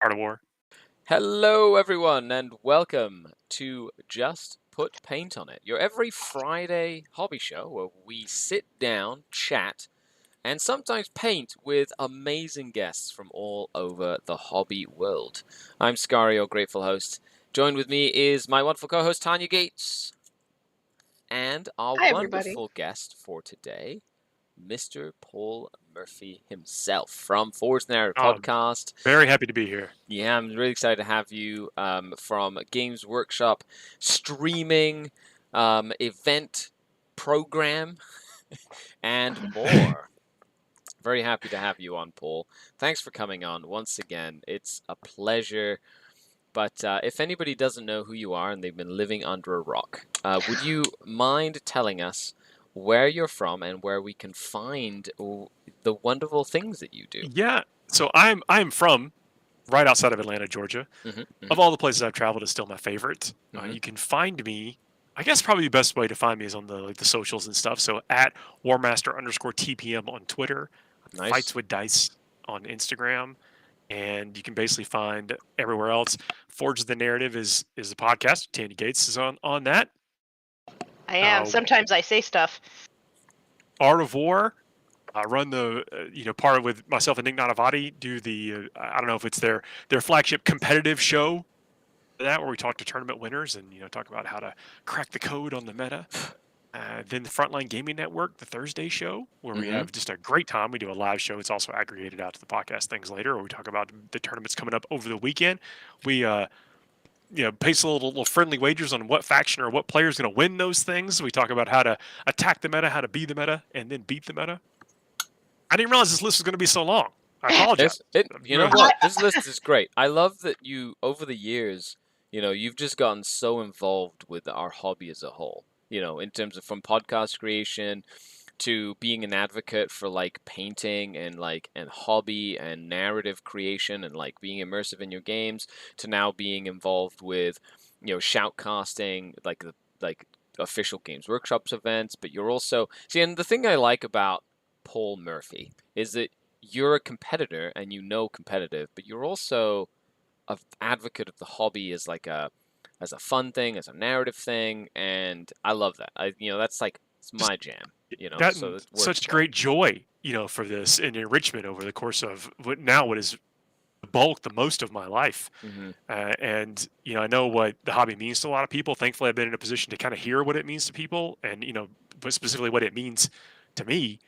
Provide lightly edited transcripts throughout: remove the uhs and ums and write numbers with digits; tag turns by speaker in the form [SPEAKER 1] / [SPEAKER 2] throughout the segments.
[SPEAKER 1] Art of War.
[SPEAKER 2] Hello, everyone, and welcome to Just Put Paint on It, your every Friday hobby show where we sit down, chat, and sometimes paint with amazing guests from all over the hobby world. I'm Skari, your grateful host. Joined with me is my wonderful co-host, Tanya Gates, and our
[SPEAKER 3] Hi, everybody.
[SPEAKER 2] wonderful guest for today, Mr. Paul Murphy himself from Forged Narrative Podcast.
[SPEAKER 1] Very happy to be here.
[SPEAKER 2] Yeah, I'm really excited to have you from Games Workshop streaming, event program, and more. Very happy to have you on, Paul. Thanks for coming on once again. It's a pleasure. But if anybody doesn't know who you are and they've been living under a rock, would you mind telling us where you're from and where we can find the wonderful things that you do?
[SPEAKER 1] Yeah, so I'm from right outside of Atlanta, Georgia. Of all the places I've traveled, it's still my favorite. You can find me. I guess probably the best way to find me is on the socials and stuff. So at Warmaster_TPM on Twitter,
[SPEAKER 2] Nice.
[SPEAKER 1] Fights with Dice on Instagram, and you can basically find everywhere else. Forge the Narrative is the podcast. Tanya Gates is on that.
[SPEAKER 3] I am. Sometimes I say stuff.
[SPEAKER 1] Art of War. I run the part of with myself and Nick Nanavati do the I don't know if it's their flagship competitive show, that where we talk to tournament winners and talk about how to crack the code on the meta. Then the Frontline Gaming Network, the Thursday show, where we have just a great time. We do a live show. It's also aggregated out to the podcast things later, where we talk about the tournaments coming up over the weekend. We place a little friendly wagers on what faction or what player is going to win those things. We talk about how to attack the meta, how to be the meta, and then beat the meta. I didn't realize this list was going to be so long. I apologize.
[SPEAKER 2] You know what? This list is great. I love that you, over the years, you've just gotten so involved with our hobby as a whole. In terms of from podcast creation to being an advocate for like painting and hobby and narrative creation and like being immersive in your games to now being involved with, shoutcasting, like official Games Workshops events. But you're also and the thing I like about Paul Murphy is that you're a competitor and competitive, but you're also an advocate of the hobby as as a fun thing, as a narrative thing, and I love that. That's it's my jam.
[SPEAKER 1] So such great joy, for this and enrichment over the course of what is the most of my life. And I know what the hobby means to a lot of people. Thankfully, I've been in a position to kind of hear what it means to people, and but specifically what it means to me.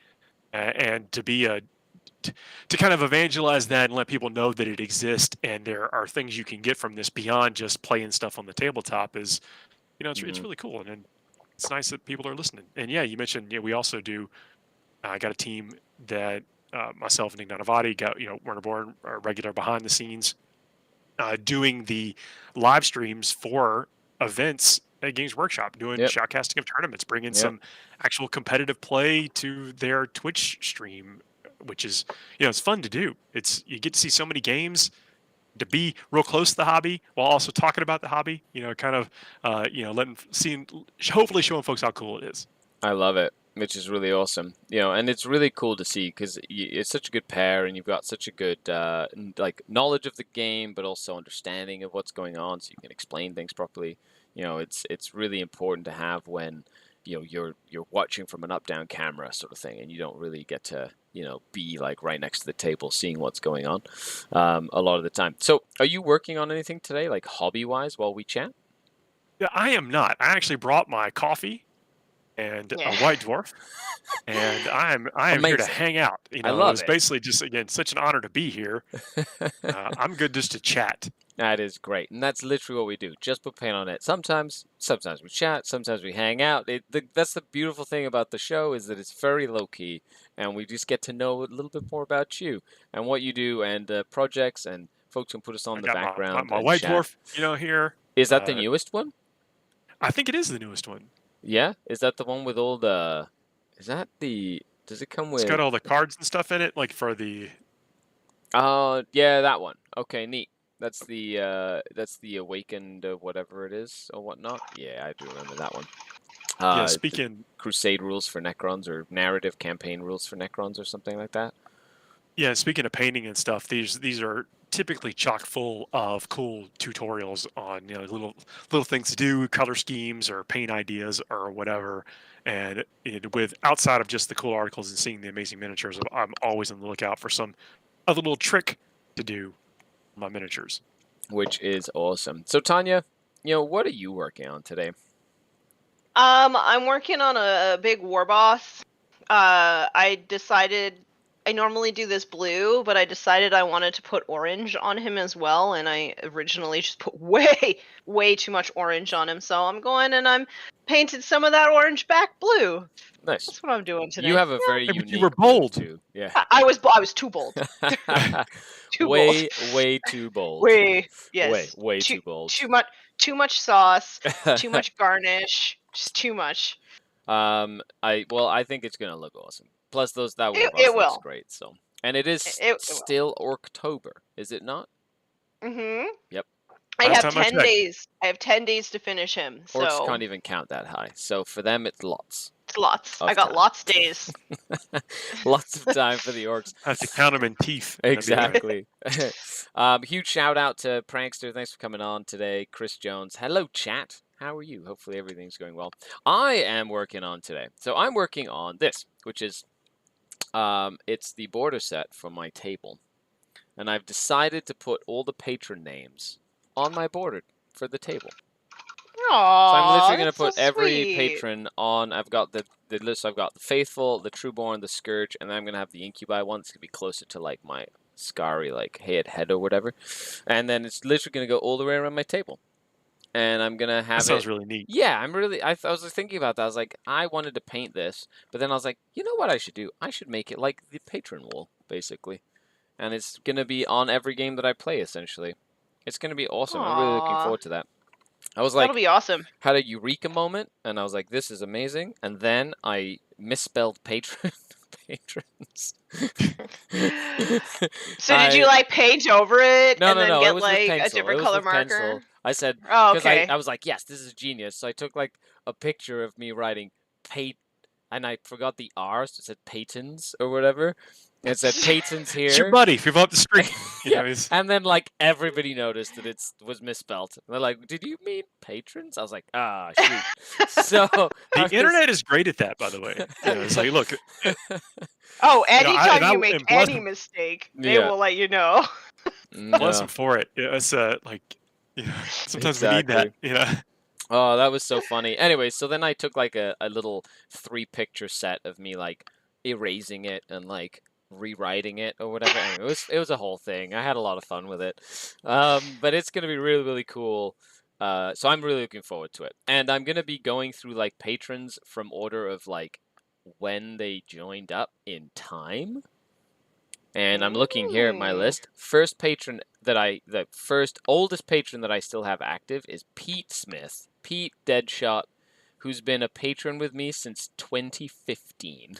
[SPEAKER 1] And to be to kind of evangelize that and let people know that it exists and there are things you can get from this beyond just playing stuff on the tabletop is, it's really cool, and it's nice that people are listening. And yeah, you mentioned we also do. I got a team that myself and Nick Nanavati got Werner Bourne, our regular behind the scenes, doing the live streams for events at Games Workshop, doing shoutcasting of tournaments, bringing some actual competitive play to their Twitch stream, which is, it's fun to do. You get to see so many games, to be real close to the hobby while also talking about the hobby, hopefully showing folks how cool it is.
[SPEAKER 2] I love it, which is really awesome. And it's really cool to see because it's such a good pair and you've got such a good knowledge of the game, but also understanding of what's going on so you can explain things properly. It's really important to have when you're watching from an up-down camera sort of thing, and you don't really get to be right next to the table seeing what's going on a lot of the time. So are you working on anything today, like hobby-wise, while we chat?
[SPEAKER 1] Yeah, I am not. I actually brought my coffee and a White Dwarf, and I am here to hang out.
[SPEAKER 2] I love
[SPEAKER 1] it. Basically just, again, such an honor to be here. I'm good just to chat.
[SPEAKER 2] That is great, and that's literally what we do. Just put paint on it. Sometimes we chat, sometimes we hang out. That's the beautiful thing about the show is that it's very low-key, and we just get to know a little bit more about you and what you do and projects, and folks can put us on the background.
[SPEAKER 1] My White Dwarf, here.
[SPEAKER 2] Is that the newest one?
[SPEAKER 1] I think it is the newest one.
[SPEAKER 2] Yeah? Is that the one with all the... Does it come with...
[SPEAKER 1] It's got all the cards and stuff in it, like for the...
[SPEAKER 2] Yeah, that one. Okay, neat. That's the Awakened whatever it is or whatnot. Yeah, I do remember that one.
[SPEAKER 1] Speaking...
[SPEAKER 2] Crusade rules for Necrons or narrative campaign rules for Necrons or something like that.
[SPEAKER 1] Yeah, speaking of painting and stuff, these are typically chock full of cool tutorials on little things to do, color schemes or paint ideas or whatever. And with outside of just the cool articles and seeing the amazing miniatures, I'm always on the lookout for a little trick to do on my miniatures.
[SPEAKER 2] Which is awesome. So Tanya, what are you working on today?
[SPEAKER 3] I'm working on a big war boss. I decided I normally do this blue, but I decided I wanted to put orange on him as well, and I originally just put way too much orange on him. So I'm going and I'm painted some of that orange back blue.
[SPEAKER 2] Nice.
[SPEAKER 3] That's what I'm doing today.
[SPEAKER 2] You have a very unique.
[SPEAKER 1] You were bold
[SPEAKER 2] too. Yeah.
[SPEAKER 3] I was too bold.
[SPEAKER 2] Way too bold.
[SPEAKER 3] Way yes.
[SPEAKER 2] Way too bold.
[SPEAKER 3] Too much sauce. Too much garnish. Just too much.
[SPEAKER 2] I think it's gonna look awesome. Plus, that
[SPEAKER 3] it
[SPEAKER 2] looks
[SPEAKER 3] will.
[SPEAKER 2] great. So, and it is still October, is it not?
[SPEAKER 3] Mm-hmm.
[SPEAKER 2] Yep.
[SPEAKER 3] I have 10 days. I have 10 days to finish him. So
[SPEAKER 2] Orcs can't even count that high. So for them, it's lots.
[SPEAKER 3] It's lots. I got
[SPEAKER 2] time.
[SPEAKER 3] lots days.
[SPEAKER 2] Lots of time for the orcs.
[SPEAKER 1] I have to count them in teeth.
[SPEAKER 2] Exactly. Huge shout out to Prankster. Thanks for coming on today. Chris Jones. Hello, chat. How are you? Hopefully everything's going well. I am working on today. So I'm working on this, which is it's the border set for my table. And I've decided to put all the patron names on my border for the table.
[SPEAKER 3] Aww,
[SPEAKER 2] so I'm literally going to put
[SPEAKER 3] so
[SPEAKER 2] every
[SPEAKER 3] sweet.
[SPEAKER 2] patron on. I've got the list. I've got the Faithful, the Trueborn, the Scourge, and then I'm going to have the Incubi one. It's going to be closer to like my Skari, like head or whatever. And then it's literally going to go all the way around my table. And I'm going to have
[SPEAKER 1] that sounds really neat.
[SPEAKER 2] Yeah, I was thinking about that. I was like, I wanted to paint this, but then I was like, you know what I should do? I should make it like the patron wall, basically. And it's going to be on every game that I play, essentially. It's going to be awesome. I'm really looking forward to that. I was like,
[SPEAKER 3] that'll be awesome.
[SPEAKER 2] Had a eureka moment, and I was like, this is amazing. And then I misspelled patrons.
[SPEAKER 3] So did you like paint over it
[SPEAKER 2] No,
[SPEAKER 3] and then get
[SPEAKER 2] it was
[SPEAKER 3] like
[SPEAKER 2] with
[SPEAKER 3] a different color marker?
[SPEAKER 2] Pencil. I said,
[SPEAKER 3] oh, okay.
[SPEAKER 2] I was like, yes, this is genius. So I took like a picture of me writing and I forgot the R, so it said Paytons or whatever. And it said Paytons here.
[SPEAKER 1] It's your buddy if you've up the street.
[SPEAKER 2] And then like everybody noticed that it was misspelled. And they're like, did you mean patrons? I was like, shoot. So
[SPEAKER 1] the internet is great at that, by the way. It's like, look.
[SPEAKER 3] Oh, anytime you make any mistake, they will let you know.
[SPEAKER 1] Bless them for it. It's sometimes we need that.
[SPEAKER 2] Oh, that was so funny. Anyway, so then I took like a little 3-picture set of me like erasing it and like rewriting it or whatever. Anyway, it was a whole thing. I had a lot of fun with it. But it's gonna be really, really cool. So I'm really looking forward to it. And I'm gonna be going through like patrons from order of like when they joined up in time. And I'm looking here at my list. The first oldest patron that I still have active is Pete Smith. Pete Deadshot, who's been a patron with me since 2015.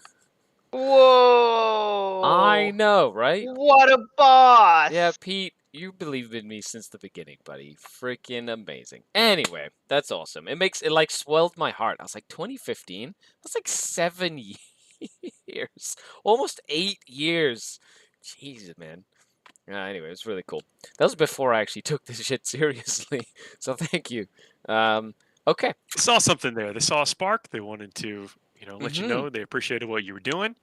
[SPEAKER 3] Whoa!
[SPEAKER 2] I know, right?
[SPEAKER 3] What a boss!
[SPEAKER 2] Yeah, Pete, you believed in me since the beginning, buddy. Freaking amazing. Anyway, that's awesome. It like swelled my heart. I was like, 2015? That's like 7 years. Almost 8 years. Jesus, man. Anyway, it's really cool. That was before I actually took this shit seriously. So thank you. Okay.
[SPEAKER 1] They saw something there. They saw a spark. They wanted to, let you know they appreciated what you were doing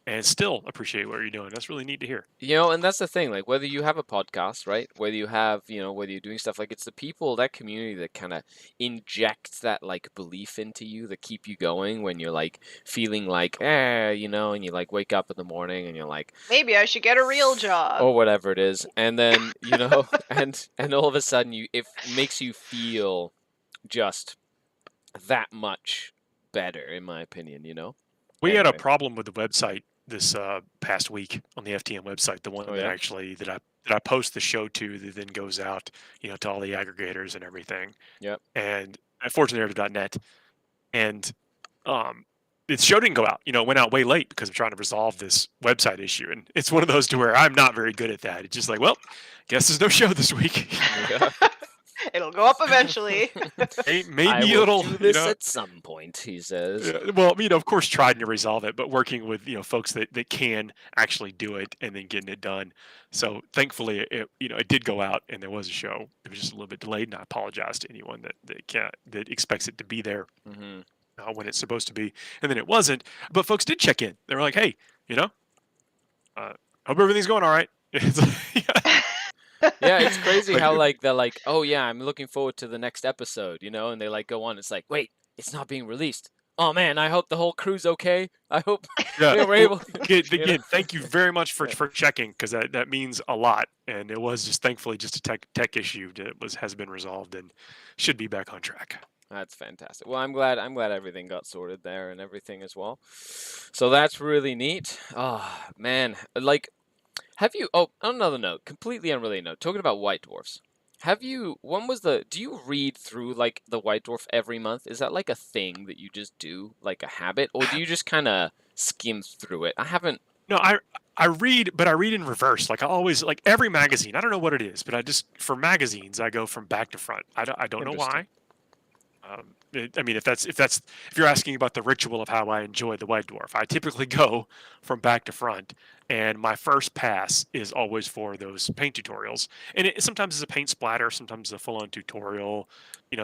[SPEAKER 1] and still appreciate what you're doing. That's really neat to hear.
[SPEAKER 2] And that's the thing. Like, whether you have a podcast, right? Whether you have, whether you're doing stuff, like, it's the people, that community that kind of injects that, like, belief into you that keep you going when you're, like, feeling like, and you, like, wake up in the morning and you're like,
[SPEAKER 3] maybe I should get a real job.
[SPEAKER 2] Or whatever it is. And then, and all of a sudden it makes you feel just that much better, in my opinion,
[SPEAKER 1] We had a problem with the website this past week on the FTM website, the one that I post the show to that then goes out, to all the aggregators and everything.
[SPEAKER 2] Yep.
[SPEAKER 1] And at fortunenarrative.net. And the show didn't go out. It went out way late because I'm trying to resolve this website issue. And it's one of those to where I'm not very good at that. It's just like, well, guess there's no show this week.
[SPEAKER 3] It'll go up eventually.
[SPEAKER 1] Hey,
[SPEAKER 2] I
[SPEAKER 1] maybe
[SPEAKER 2] will
[SPEAKER 1] it'll,
[SPEAKER 2] do this at some point, he says.
[SPEAKER 1] well, of course, trying to resolve it, but working with folks that can actually do it and then getting it done. So thankfully, it did go out and there was a show. It was just a little bit delayed, and I apologize to anyone that expects it to be there when it's supposed to be, and then it wasn't. But folks did check in. They were like, "Hey, hope everything's going all right." It's like,
[SPEAKER 2] Yeah, it's crazy
[SPEAKER 1] Like,
[SPEAKER 2] how like they're like, oh yeah, I'm looking forward to the next episode, and they like go on. It's like, wait, it's not being released. Oh man, I hope the whole crew's okay. I hope
[SPEAKER 1] yeah.
[SPEAKER 2] they were
[SPEAKER 1] Well,
[SPEAKER 2] able.
[SPEAKER 1] again, thank you very much for
[SPEAKER 2] Yeah.
[SPEAKER 1] for checking, because that means a lot. And it was just thankfully just a tech issue that has been resolved and should be back on track.
[SPEAKER 2] That's fantastic. Well, I'm glad everything got sorted there and everything as well. So that's really neat. Oh man, like, have you? Oh, on another note, completely unrelated note. Talking about White Dwarfs. Have you? When was the? Do you read through like the White Dwarf every month? Is that like a thing that you just do, like a habit, or do you just kind of skim through it? I haven't.
[SPEAKER 1] No, I read, but I read in reverse. Like I always, like every magazine. I don't know what it is, but I just, for magazines, I go from back to front. I don't know
[SPEAKER 2] Interesting.
[SPEAKER 1] why. I mean, if you're asking about the ritual of how I enjoy the White Dwarf, I typically go from back to front, and my first pass is always for those paint tutorials. And sometimes it's a paint splatter, sometimes it's a full-on tutorial.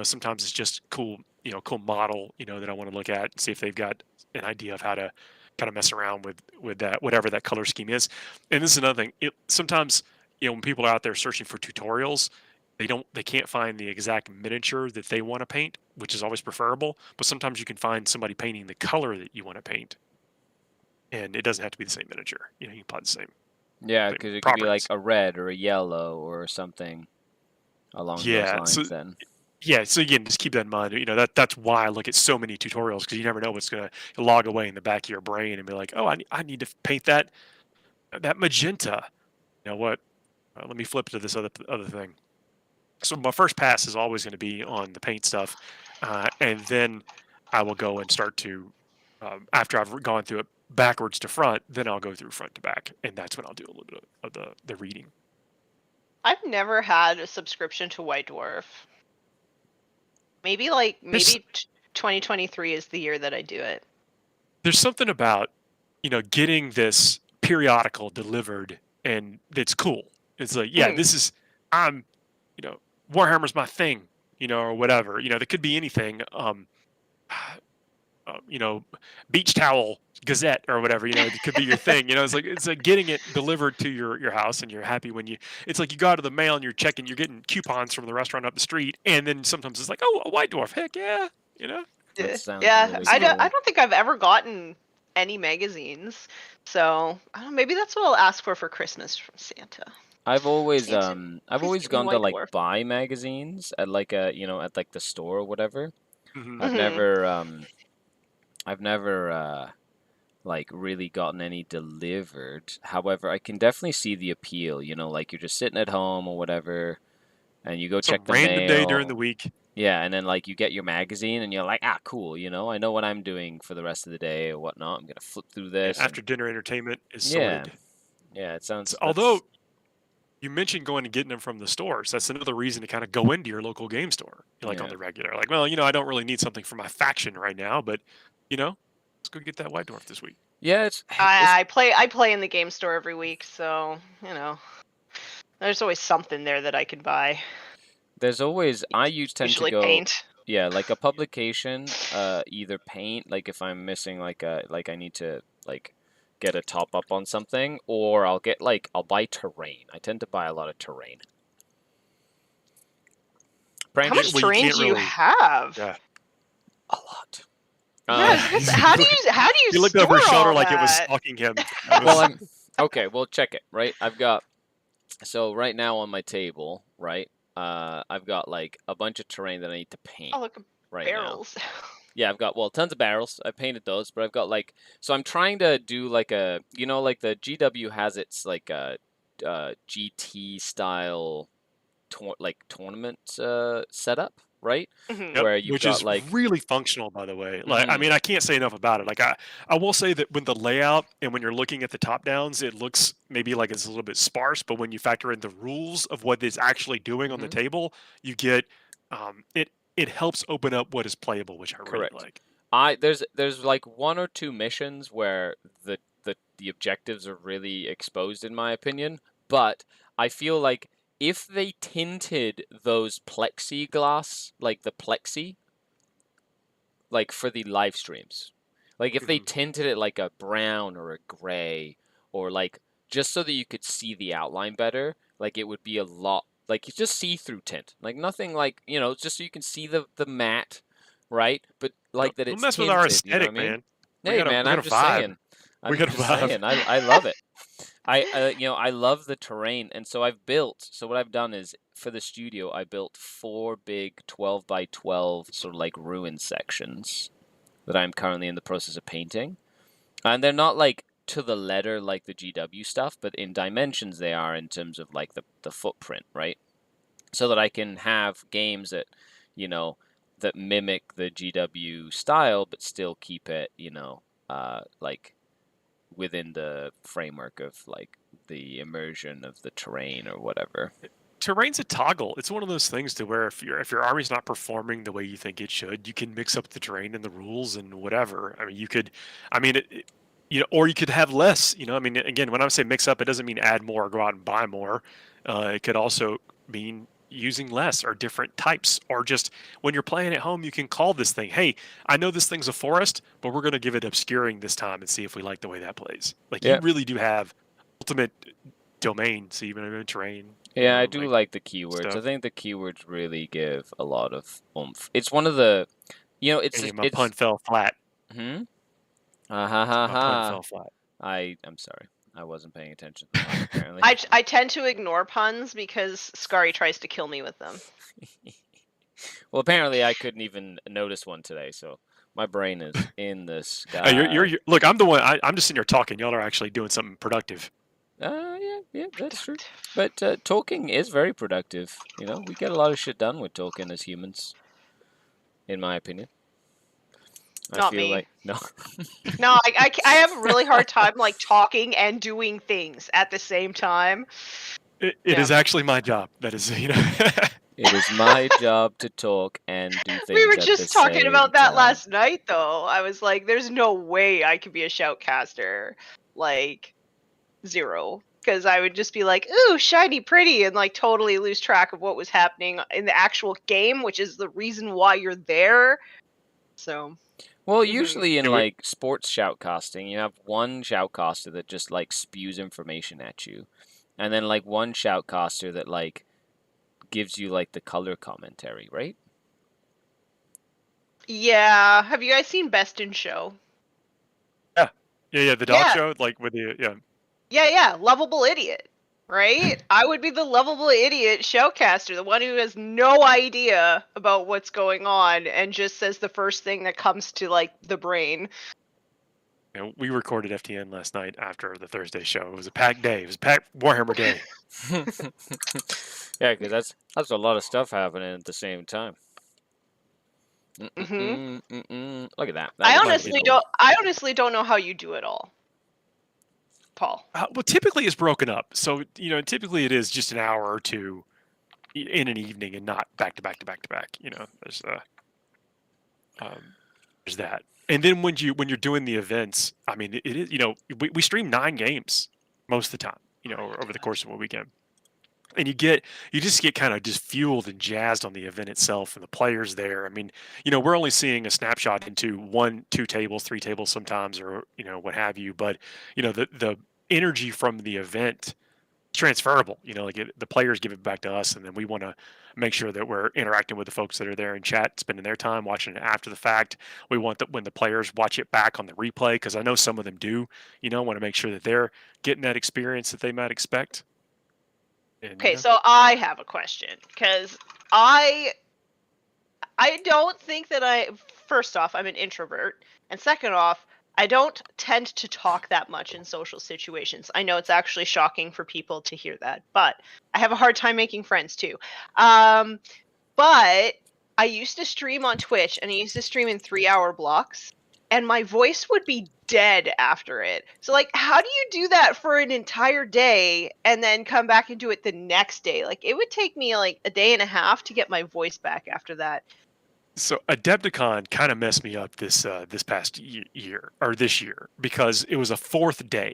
[SPEAKER 1] Sometimes it's just cool, cool model, that I want to look at and see if they've got an idea of how to kind of mess around with that, whatever that color scheme is. And this is another thing. Sometimes, when people are out there searching for tutorials, they can't find the exact miniature that they want to paint, which is always preferable. But sometimes you can find somebody painting the color that you want to paint, and it doesn't have to be the same miniature. You can apply the same
[SPEAKER 2] Yeah, because it could be like
[SPEAKER 1] properties.
[SPEAKER 2] a red or a yellow or something along those
[SPEAKER 1] Yeah. So
[SPEAKER 2] lines. Then.
[SPEAKER 1] yeah. So again, just keep that in mind. That's why I look at so many tutorials, because you never know what's going to log away in the back of your brain and be like, oh, I need to paint that magenta. You know what? Let me flip to this other thing. So my first pass is always going to be on the paint stuff, and then I will go and start to, after I've gone through it backwards to front, then I'll go through front to back, and that's when I'll do a little bit of the reading.
[SPEAKER 3] I've never had a subscription to White Dwarf. Maybe 2023 is the year that I do it.
[SPEAKER 1] There's something about getting this periodical delivered, and it's cool. It's like, yeah, this is I'm Warhammer's my thing, or whatever. There could be anything. Beach towel Gazette or whatever. It could be your thing. It's like getting it delivered to your house, and you're happy when you. It's like you go to the mail and you're getting coupons from the restaurant up the street, and then sometimes it's like, oh, a White Dwarf, heck yeah.
[SPEAKER 2] That sounds
[SPEAKER 3] Yeah,
[SPEAKER 2] really
[SPEAKER 3] I
[SPEAKER 2] cool.
[SPEAKER 3] don't think I've ever gotten any magazines, so I don't know, maybe that's what I'll ask for Christmas from Santa.
[SPEAKER 2] I've always
[SPEAKER 3] Santa,
[SPEAKER 2] I've
[SPEAKER 3] please
[SPEAKER 2] always
[SPEAKER 3] give me
[SPEAKER 2] gone to
[SPEAKER 3] White
[SPEAKER 2] like
[SPEAKER 3] Dwarf.
[SPEAKER 2] buy magazines at like at like the store or whatever.
[SPEAKER 1] Mhm.
[SPEAKER 2] I've never like really gotten any delivered. However, I can definitely see the appeal, like you're just sitting at home or whatever, and you go
[SPEAKER 1] Some
[SPEAKER 2] check the
[SPEAKER 1] random day during
[SPEAKER 2] mail.
[SPEAKER 1] the week.
[SPEAKER 2] Yeah, and then like you get your magazine and you're like, ah, cool, I know what I'm doing for the rest of the day or whatnot. I'm gonna flip through
[SPEAKER 1] Yeah,
[SPEAKER 2] this
[SPEAKER 1] after
[SPEAKER 2] and
[SPEAKER 1] dinner entertainment is
[SPEAKER 2] yeah,
[SPEAKER 1] sorted.
[SPEAKER 2] yeah, it
[SPEAKER 1] So,
[SPEAKER 2] sounds
[SPEAKER 1] although
[SPEAKER 2] that's
[SPEAKER 1] you mentioned going and getting them from the stores, that's another reason to kind of go into your local game store, like on
[SPEAKER 2] yeah.
[SPEAKER 1] the regular. Like, well, I don't really need something for my faction right now, but let's go get that White Dwarf this week.
[SPEAKER 2] Yeah, it's
[SPEAKER 3] I play in the game store every week, so there's always something there that I can buy.
[SPEAKER 2] there's always tend to
[SPEAKER 3] Usually
[SPEAKER 2] go
[SPEAKER 3] paint.
[SPEAKER 2] yeah, like a publication, either paint, like if I'm missing like I need to like get a top up on something, or I'll buy terrain. I tend to buy a lot of terrain.
[SPEAKER 3] How much
[SPEAKER 1] Well, you
[SPEAKER 3] terrain
[SPEAKER 1] can't
[SPEAKER 3] do you
[SPEAKER 1] really.
[SPEAKER 3] have?
[SPEAKER 1] Yeah.
[SPEAKER 2] A lot.
[SPEAKER 3] Yeah, I was gonna say, how do you
[SPEAKER 1] He looked
[SPEAKER 3] store
[SPEAKER 1] over his shoulder
[SPEAKER 3] all
[SPEAKER 1] like it was
[SPEAKER 3] that?
[SPEAKER 1] stalking him.
[SPEAKER 2] Well, I'm okay. Well, check it. Right, so right now on my table, right, I've got like a bunch of terrain that I need to paint
[SPEAKER 3] Oh, look,
[SPEAKER 2] right now.
[SPEAKER 3] barrels.
[SPEAKER 2] Yeah, I've got tons of barrels. I painted those, but I've got so I'm trying to do like a like the GW has its like GT style tournament setup. right?
[SPEAKER 3] Mhm.
[SPEAKER 1] Yep,
[SPEAKER 2] Where you've
[SPEAKER 1] which
[SPEAKER 2] got
[SPEAKER 1] is
[SPEAKER 2] like,
[SPEAKER 1] really functional, by the way. Like, I
[SPEAKER 2] mhm,
[SPEAKER 1] mean, I can't say enough about it. Like, I will say that when the layout and when you're looking at the top downs, it looks maybe like it's a little bit sparse, but when you factor in the rules of what it's actually doing on the
[SPEAKER 2] mhm,
[SPEAKER 1] table, you get it helps open up what is playable, which I really
[SPEAKER 2] correct.
[SPEAKER 1] like.
[SPEAKER 2] There's like one or two missions where the objectives are really exposed in my opinion, but I feel like if they tinted those plexiglass, like the plexi, like for the live streams, like if they
[SPEAKER 1] Mhm.
[SPEAKER 2] tinted it like a brown or a gray, or like just so that you could see the outline better, like it would be a lot like it's just see-through tint, like nothing like, just so you can see the matte, right? But
[SPEAKER 1] Yep.
[SPEAKER 2] like that
[SPEAKER 1] Don't
[SPEAKER 2] it's
[SPEAKER 1] mess with our
[SPEAKER 2] tinted, you know what I
[SPEAKER 1] aesthetic,
[SPEAKER 2] mean?
[SPEAKER 1] man.
[SPEAKER 2] Hey man,
[SPEAKER 1] We
[SPEAKER 2] I'm
[SPEAKER 1] got a
[SPEAKER 2] just
[SPEAKER 1] vibe.
[SPEAKER 2] saying.
[SPEAKER 1] We
[SPEAKER 2] I'm
[SPEAKER 1] got a
[SPEAKER 2] just
[SPEAKER 1] vibe.
[SPEAKER 2] saying. I love it. I love the terrain, and so what I've done is for the studio I built 4 big 12 by 12 sort of like ruin sections that I'm currently in the process of painting. And they're not like to the letter like the GW stuff, but in dimensions they are in terms of like the footprint, right? So that I can have games that, you know, that mimic the GW style, but still keep it, like within the framework of like the immersion of the terrain or whatever.
[SPEAKER 1] Terrain's a toggle. It's one of those things to where if your army's not performing the way you think it should, you can mix up the terrain and the rules and whatever. I mean, you could, I mean, or you could have less. I mean, again, when I say mix up, it doesn't mean add more or go out and buy more. It could also mean using less or different types, or just when you're playing at home, you can call this thing, hey, I know this thing's a forest, but we're going to give it obscuring this time and see if we like the way that plays. Like, you
[SPEAKER 2] Yeah.
[SPEAKER 1] really do have ultimate domain, so even in terrain,
[SPEAKER 2] Yeah, I do
[SPEAKER 1] like
[SPEAKER 2] like the keywords. I
[SPEAKER 1] stuff.
[SPEAKER 2] think the keywords really give a lot of oomph. It's one of the,
[SPEAKER 1] And my pun fell flat.
[SPEAKER 2] hmm? Ah ha ha
[SPEAKER 1] My pun
[SPEAKER 2] ha.
[SPEAKER 1] fell flat.
[SPEAKER 2] I'm sorry. I wasn't paying attention to the pun apparently.
[SPEAKER 3] I tend to ignore puns because Skari tries to kill me with them.
[SPEAKER 2] Well, apparently I couldn't even notice one today, so my brain is in the
[SPEAKER 1] Hey,
[SPEAKER 2] sky.
[SPEAKER 1] look. I'm the one. I'm just sitting here talking. Y'all are actually doing something productive.
[SPEAKER 2] Yeah, that's true. But talking is very productive. We get a lot of shit done with talking as humans, in my opinion. I
[SPEAKER 3] Not
[SPEAKER 2] feel
[SPEAKER 3] me.
[SPEAKER 2] like no.
[SPEAKER 3] No, I have a really hard time like talking and doing things at the same time.
[SPEAKER 1] It
[SPEAKER 3] Yeah.
[SPEAKER 1] is actually my job. That is,
[SPEAKER 2] It is my job to talk and do things
[SPEAKER 3] We were
[SPEAKER 2] at the
[SPEAKER 3] just talking
[SPEAKER 2] same
[SPEAKER 3] about that
[SPEAKER 2] time.
[SPEAKER 3] last night, though. I was like, "There's no way I could be a shoutcaster." Like, zero. Because I would just be like, "Ooh, shiny, pretty," and like totally lose track of what was happening in the actual game, which is the reason why you're there. So,
[SPEAKER 2] Well,
[SPEAKER 3] mhm.
[SPEAKER 2] usually in
[SPEAKER 1] It would-
[SPEAKER 2] like sports shoutcasting, you have one shoutcaster that just like spews information at you, and then like one shoutcaster that like gives you like the color commentary, right?
[SPEAKER 3] Yeah. Have you guys seen Best in Show?
[SPEAKER 1] yeah. The dog
[SPEAKER 3] Yeah.
[SPEAKER 1] show, like with the
[SPEAKER 3] Yeah. Lovable idiot. Right? I would be the lovable idiot showcaster, the one who has no idea about what's going on and just says the first thing that comes to like the brain.
[SPEAKER 1] We recorded FTN last night after the Thursday show. It was a packed day. It was a packed Warhammer day.
[SPEAKER 2] Yeah, because that's a lot of stuff happening at the same time.
[SPEAKER 3] Hmm.
[SPEAKER 2] Look at that. That
[SPEAKER 3] I
[SPEAKER 2] looks
[SPEAKER 1] honestly
[SPEAKER 2] really
[SPEAKER 3] honestly
[SPEAKER 2] cool.
[SPEAKER 3] I honestly don't know how you do it all, Paul.
[SPEAKER 1] Well, typically it's broken up. So, typically it is just an hour or two in an evening and not back to back to back to back. There's that. And then when you're doing the events, I mean, it is, we stream 9 games most of the time, over the course of a weekend. And you just get kind of just fueled and jazzed on the event itself and the players there. I mean, we're only seeing a snapshot into 1, 2 tables, 3 tables sometimes, or what have you. But the energy from the event is transferable. Like the players give it back to us, and then we want to make sure that we're interacting with the folks that are there in chat, spending their time watching it after the fact. We want that when the players watch it back on the replay, because I know some of them do. Want to make sure that they're getting that experience that they might expect. And,
[SPEAKER 3] Okay, so I have a question because I don't think that first off, I'm an introvert, and second off, I don't tend to talk that much in social situations. I know it's actually shocking for people to hear that, but I have a hard time making friends too. But I used to stream on Twitch, and I used to stream in 3-hour blocks, and my voice would be dead after it. So, like, how do you do that for an entire day and then come back and do it the next day? Like, it would take me like a day and a half to get my voice back after that.
[SPEAKER 1] So Adepticon kind of messed me up this past year or this year because it was a fourth day,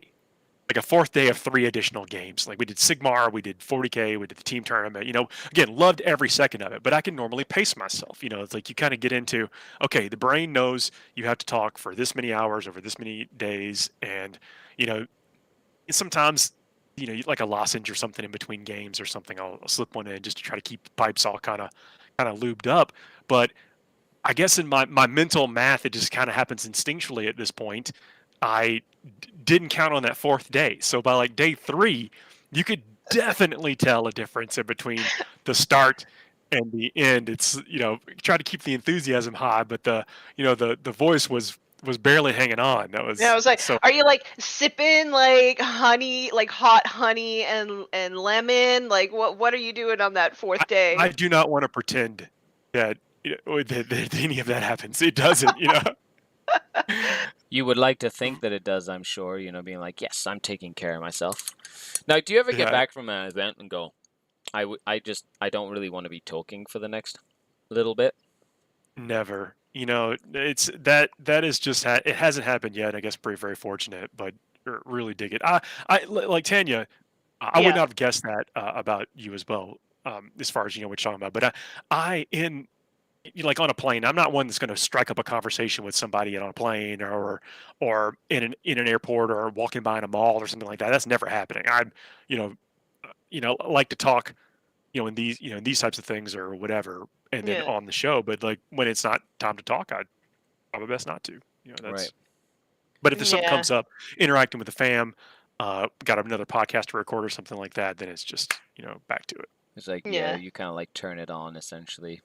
[SPEAKER 1] like a fourth day of 3 additional games. Like we did Sigmar, we did 40K, we did the team tournament. Again, loved every second of it, but I can normally pace myself. It's like you kind of get into, okay, the brain knows you have to talk for this many hours over this many days, and sometimes like a lozenge or something in between games or something. I'll slip one in just to try to keep the pipes all kind of lubed up, but I guess in my mental math, it just kind of happens instinctually at this point. I didn't count on that fourth day. So by like day 3, you could definitely tell a difference in between the start and the end. It's, try to keep the enthusiasm high, but the voice was barely hanging on. That was,
[SPEAKER 3] Yeah, I was like,
[SPEAKER 1] so
[SPEAKER 3] are you like sipping like honey, like hot honey and lemon? Like what are you doing on that fourth day?
[SPEAKER 1] I do not want to pretend that, that any of that happens. It doesn't,
[SPEAKER 2] You would like to think that it does, I'm sure, being like, yes, I'm taking care of myself. Now, do you ever get
[SPEAKER 1] Yeah.
[SPEAKER 2] back from an event and go, I don't really want to be talking for the next little bit?
[SPEAKER 1] Never. It's that is just it hasn't happened yet. I guess very, very fortunate, but really dig it. I like Tanya. I would
[SPEAKER 3] Yeah.
[SPEAKER 1] not have guessed that about you as well. As far as what you're talking about, but I in like on a plane, I'm not one that's going to strike up a conversation with somebody on a plane or in an airport or walking by in a mall or something like that. That's never happening. I'm like to talk in these types of things or whatever, and then
[SPEAKER 3] Yeah.
[SPEAKER 1] on the show. But like when it's not time to talk, I try my best not to. That's.
[SPEAKER 2] Right.
[SPEAKER 1] But if there's something
[SPEAKER 3] Yeah.
[SPEAKER 1] comes up, interacting with the fam, got another podcast to record or something like that, then it's just back to it.
[SPEAKER 2] It's like,
[SPEAKER 3] Yeah.
[SPEAKER 2] you kind of like turn it on essentially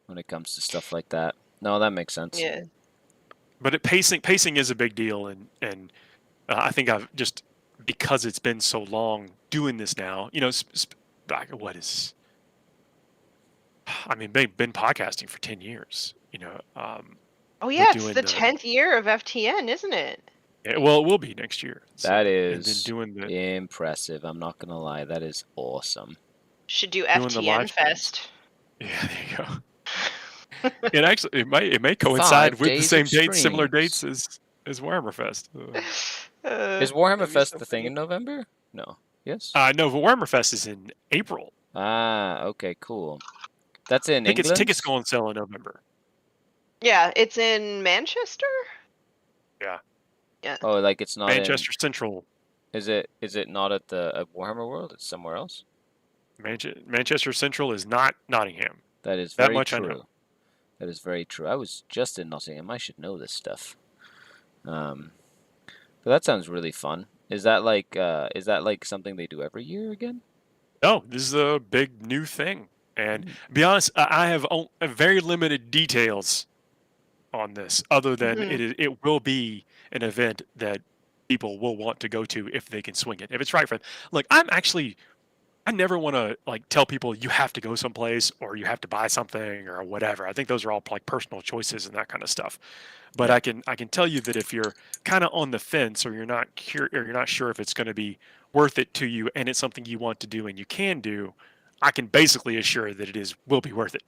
[SPEAKER 2] when it comes to stuff like that. No, that makes sense.
[SPEAKER 3] Yeah.
[SPEAKER 1] But pacing is a big deal, and I think I've just because it's been so long doing this now. What is? I mean, been podcasting for 10 years.
[SPEAKER 3] Oh yeah, it's
[SPEAKER 1] doing
[SPEAKER 3] the
[SPEAKER 1] the-
[SPEAKER 3] 10th year of FTN, isn't it?
[SPEAKER 1] Yeah, well, it will be next year.
[SPEAKER 2] That
[SPEAKER 1] and then
[SPEAKER 2] is
[SPEAKER 1] doing the
[SPEAKER 2] impressive. I'm not going to lie. That is awesome.
[SPEAKER 3] Should do
[SPEAKER 1] Doing the live
[SPEAKER 3] FTN
[SPEAKER 1] streams.
[SPEAKER 3] Fest.
[SPEAKER 1] yeah, there you go. It actually it may coincide
[SPEAKER 2] 5
[SPEAKER 1] with the
[SPEAKER 2] days
[SPEAKER 1] same
[SPEAKER 2] of
[SPEAKER 1] dates, similar
[SPEAKER 2] streams.
[SPEAKER 1] dates as Warhammer Fest.
[SPEAKER 2] Is Warhammer
[SPEAKER 1] Maybe
[SPEAKER 2] Fest the
[SPEAKER 1] something.
[SPEAKER 2] thing in November? No. Yes?
[SPEAKER 1] No, Warhammer Fest is in April.
[SPEAKER 2] Ah, okay, cool. That's in England?
[SPEAKER 1] Tickets go on sale in November.
[SPEAKER 3] Yeah, it's in Manchester?
[SPEAKER 2] Oh, like it's not
[SPEAKER 1] Manchester Central.
[SPEAKER 2] Is it not at the Warhammer World? It's somewhere else?
[SPEAKER 1] Manchester Central is not Nottingham.
[SPEAKER 2] That is
[SPEAKER 1] That
[SPEAKER 2] very
[SPEAKER 1] much I
[SPEAKER 2] true.
[SPEAKER 1] know.
[SPEAKER 2] That is very true. I was just in Nottingham. I should know this stuff. But that sounds really fun. Is that like something they do every year again?
[SPEAKER 1] No, this is a big new thing. And to be honest, I have very limited details on this, other than
[SPEAKER 3] Mhm.
[SPEAKER 1] it will be an event that people will want to go to if they can swing it. If it's right for them. Look, I never want to like tell people you have to go someplace or you have to buy something or whatever. I think those are all like personal choices and that kind of stuff. But I can tell you that if you're kind of on the fence or you're not or you're not sure if it's going to be worth it to you and it's something you want to do and you can do, I can basically assure that it will be worth it.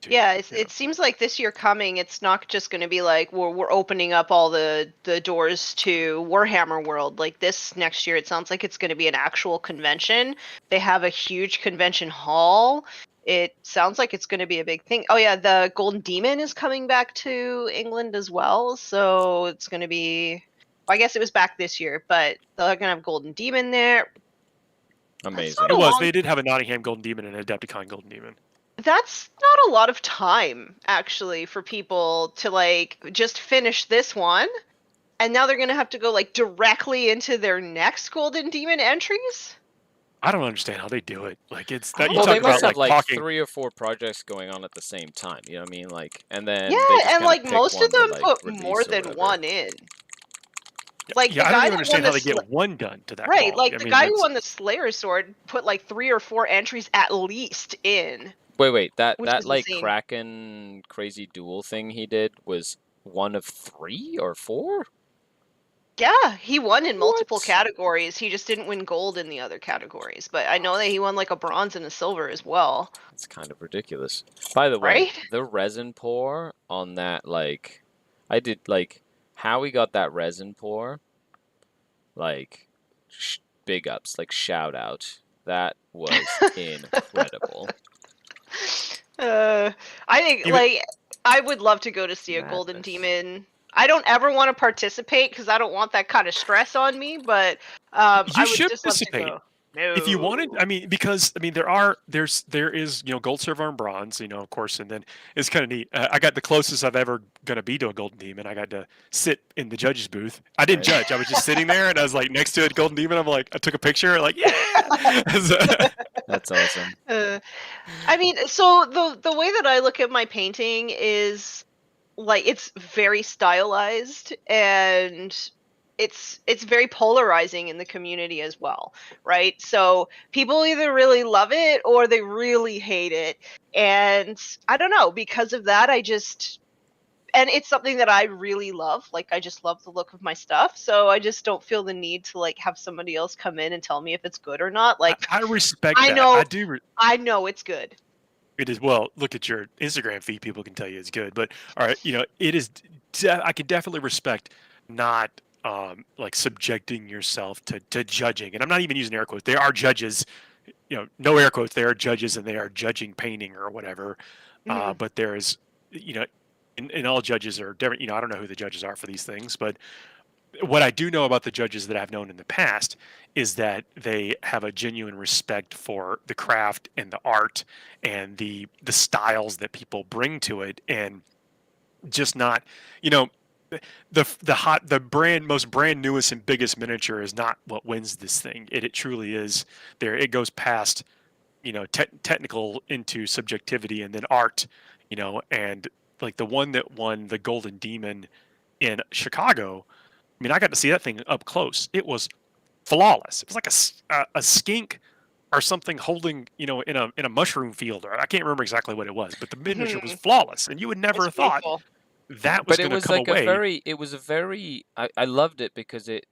[SPEAKER 3] Yeah, it seems like this year coming, it's not just going to be like we're opening up all the doors to Warhammer World. Like this next year, it sounds like it's going to be an actual convention. They have a huge convention hall. It sounds like it's going to be a big thing. Oh yeah, the Golden Demon is coming back to England as well. So it's going to be, I guess it was back this year, but they're going to have Golden Demon there.
[SPEAKER 2] Amazing.
[SPEAKER 3] not a long-
[SPEAKER 1] They did have a Nottingham Golden Demon and an Adepticon Golden Demon.
[SPEAKER 3] That's not a lot of time, actually, for people to like just finish this one, and now they're gonna have to go like directly into their next Golden Demon entries.
[SPEAKER 1] I don't understand how they do it. Like it's that you
[SPEAKER 2] Well,
[SPEAKER 1] talk
[SPEAKER 2] they must
[SPEAKER 1] about
[SPEAKER 2] have like
[SPEAKER 1] talking.
[SPEAKER 2] 3 or 4 projects going on at the same time. You know what I mean? Like, and then
[SPEAKER 3] Yeah,
[SPEAKER 2] they just
[SPEAKER 3] and
[SPEAKER 2] kinda
[SPEAKER 3] like
[SPEAKER 2] pick
[SPEAKER 3] most
[SPEAKER 2] one
[SPEAKER 3] of
[SPEAKER 2] to,
[SPEAKER 3] them
[SPEAKER 2] like,
[SPEAKER 3] put
[SPEAKER 2] release
[SPEAKER 3] more
[SPEAKER 2] or
[SPEAKER 3] than
[SPEAKER 2] whatever.
[SPEAKER 3] one in. Like
[SPEAKER 1] Yeah,
[SPEAKER 3] the
[SPEAKER 1] I
[SPEAKER 3] guy
[SPEAKER 1] don't even
[SPEAKER 3] that
[SPEAKER 1] understand
[SPEAKER 3] won
[SPEAKER 1] how
[SPEAKER 3] the
[SPEAKER 1] they get one done to that.
[SPEAKER 3] right,
[SPEAKER 1] call.
[SPEAKER 3] like
[SPEAKER 1] I
[SPEAKER 3] the
[SPEAKER 1] mean,
[SPEAKER 3] guy who
[SPEAKER 1] it's-
[SPEAKER 3] won the Slayer Sword put like 3 or 4 entries at least in.
[SPEAKER 2] Wait.
[SPEAKER 3] which
[SPEAKER 2] That
[SPEAKER 3] is
[SPEAKER 2] like
[SPEAKER 3] insane.
[SPEAKER 2] Kraken crazy duel thing he did was one of 3 or 4?
[SPEAKER 3] Yeah, he won in multiple
[SPEAKER 2] What?
[SPEAKER 3] categories. He just didn't win gold in the other categories. But I know that he won like a bronze and a silver as well.
[SPEAKER 2] It's kind of ridiculous. By the way,
[SPEAKER 3] Right?
[SPEAKER 2] the resin pour on that, like, I did, like, how we got that resin pour, like, big ups, like, shout out. That was incredible.
[SPEAKER 3] I think
[SPEAKER 1] Even
[SPEAKER 3] like I would love to go to see a golden
[SPEAKER 2] Madness.
[SPEAKER 3] demon. I don't ever want to participate because I don't want that kind of stress on me. But
[SPEAKER 1] you
[SPEAKER 3] I would
[SPEAKER 1] should
[SPEAKER 3] just love to
[SPEAKER 1] participate.
[SPEAKER 3] go.
[SPEAKER 1] If you wanted,
[SPEAKER 3] No.
[SPEAKER 1] I mean, because I mean, there is gold, silver, and bronze, of course, and then it's kind of neat. I got the closest I've ever gonna be to a golden demon. I got to sit in the judge's booth. I didn't
[SPEAKER 2] Right.
[SPEAKER 1] judge. I was just sitting there, and I was like next to a golden demon. I'm like, I took a picture, like yeah.
[SPEAKER 2] That's awesome.
[SPEAKER 3] I mean, so the way that I look at my painting is like it's very stylized and it's very polarizing in the community as well, right? So people either really love it or they really hate it. And I don't know, because of that and it's something that I really love. Like I just love the look of my stuff. So I just don't feel the need to like have somebody else come in and tell me if it's good or not. Like
[SPEAKER 1] I respect
[SPEAKER 3] I
[SPEAKER 1] that. I
[SPEAKER 3] know
[SPEAKER 1] do.
[SPEAKER 3] I know it's good.
[SPEAKER 1] It is well. Look at your Instagram feed; people can tell you it's good. But all right, it is. I can definitely respect not like subjecting yourself to judging, and I'm not even using air quotes. They are judges, no air quotes. They are judges, and they are judging painting or whatever.
[SPEAKER 3] Mhm.
[SPEAKER 1] But there's, and all judges are different. I don't know who the judges are for these things, but what I do know about the judges that I've known in the past is that they have a genuine respect for the craft and the art and the styles that people bring to it, and just not, you know, the brand most brand newest and biggest miniature is not what wins this thing. It truly is there. It goes past technical into subjectivity and then art, and like the one that won the Golden Demon in Chicago. I mean, I got to see that thing up close. It was flawless. It was like a skink or something holding, in a mushroom field. Or I can't remember exactly what it was, but the miniature was
[SPEAKER 3] Mhm.
[SPEAKER 1] flawless, and you would never
[SPEAKER 3] It's
[SPEAKER 1] have thought
[SPEAKER 3] beautiful.
[SPEAKER 1] that was
[SPEAKER 2] But it
[SPEAKER 1] going to
[SPEAKER 2] was
[SPEAKER 1] come
[SPEAKER 2] like
[SPEAKER 1] away.
[SPEAKER 2] it was a very, I loved it because it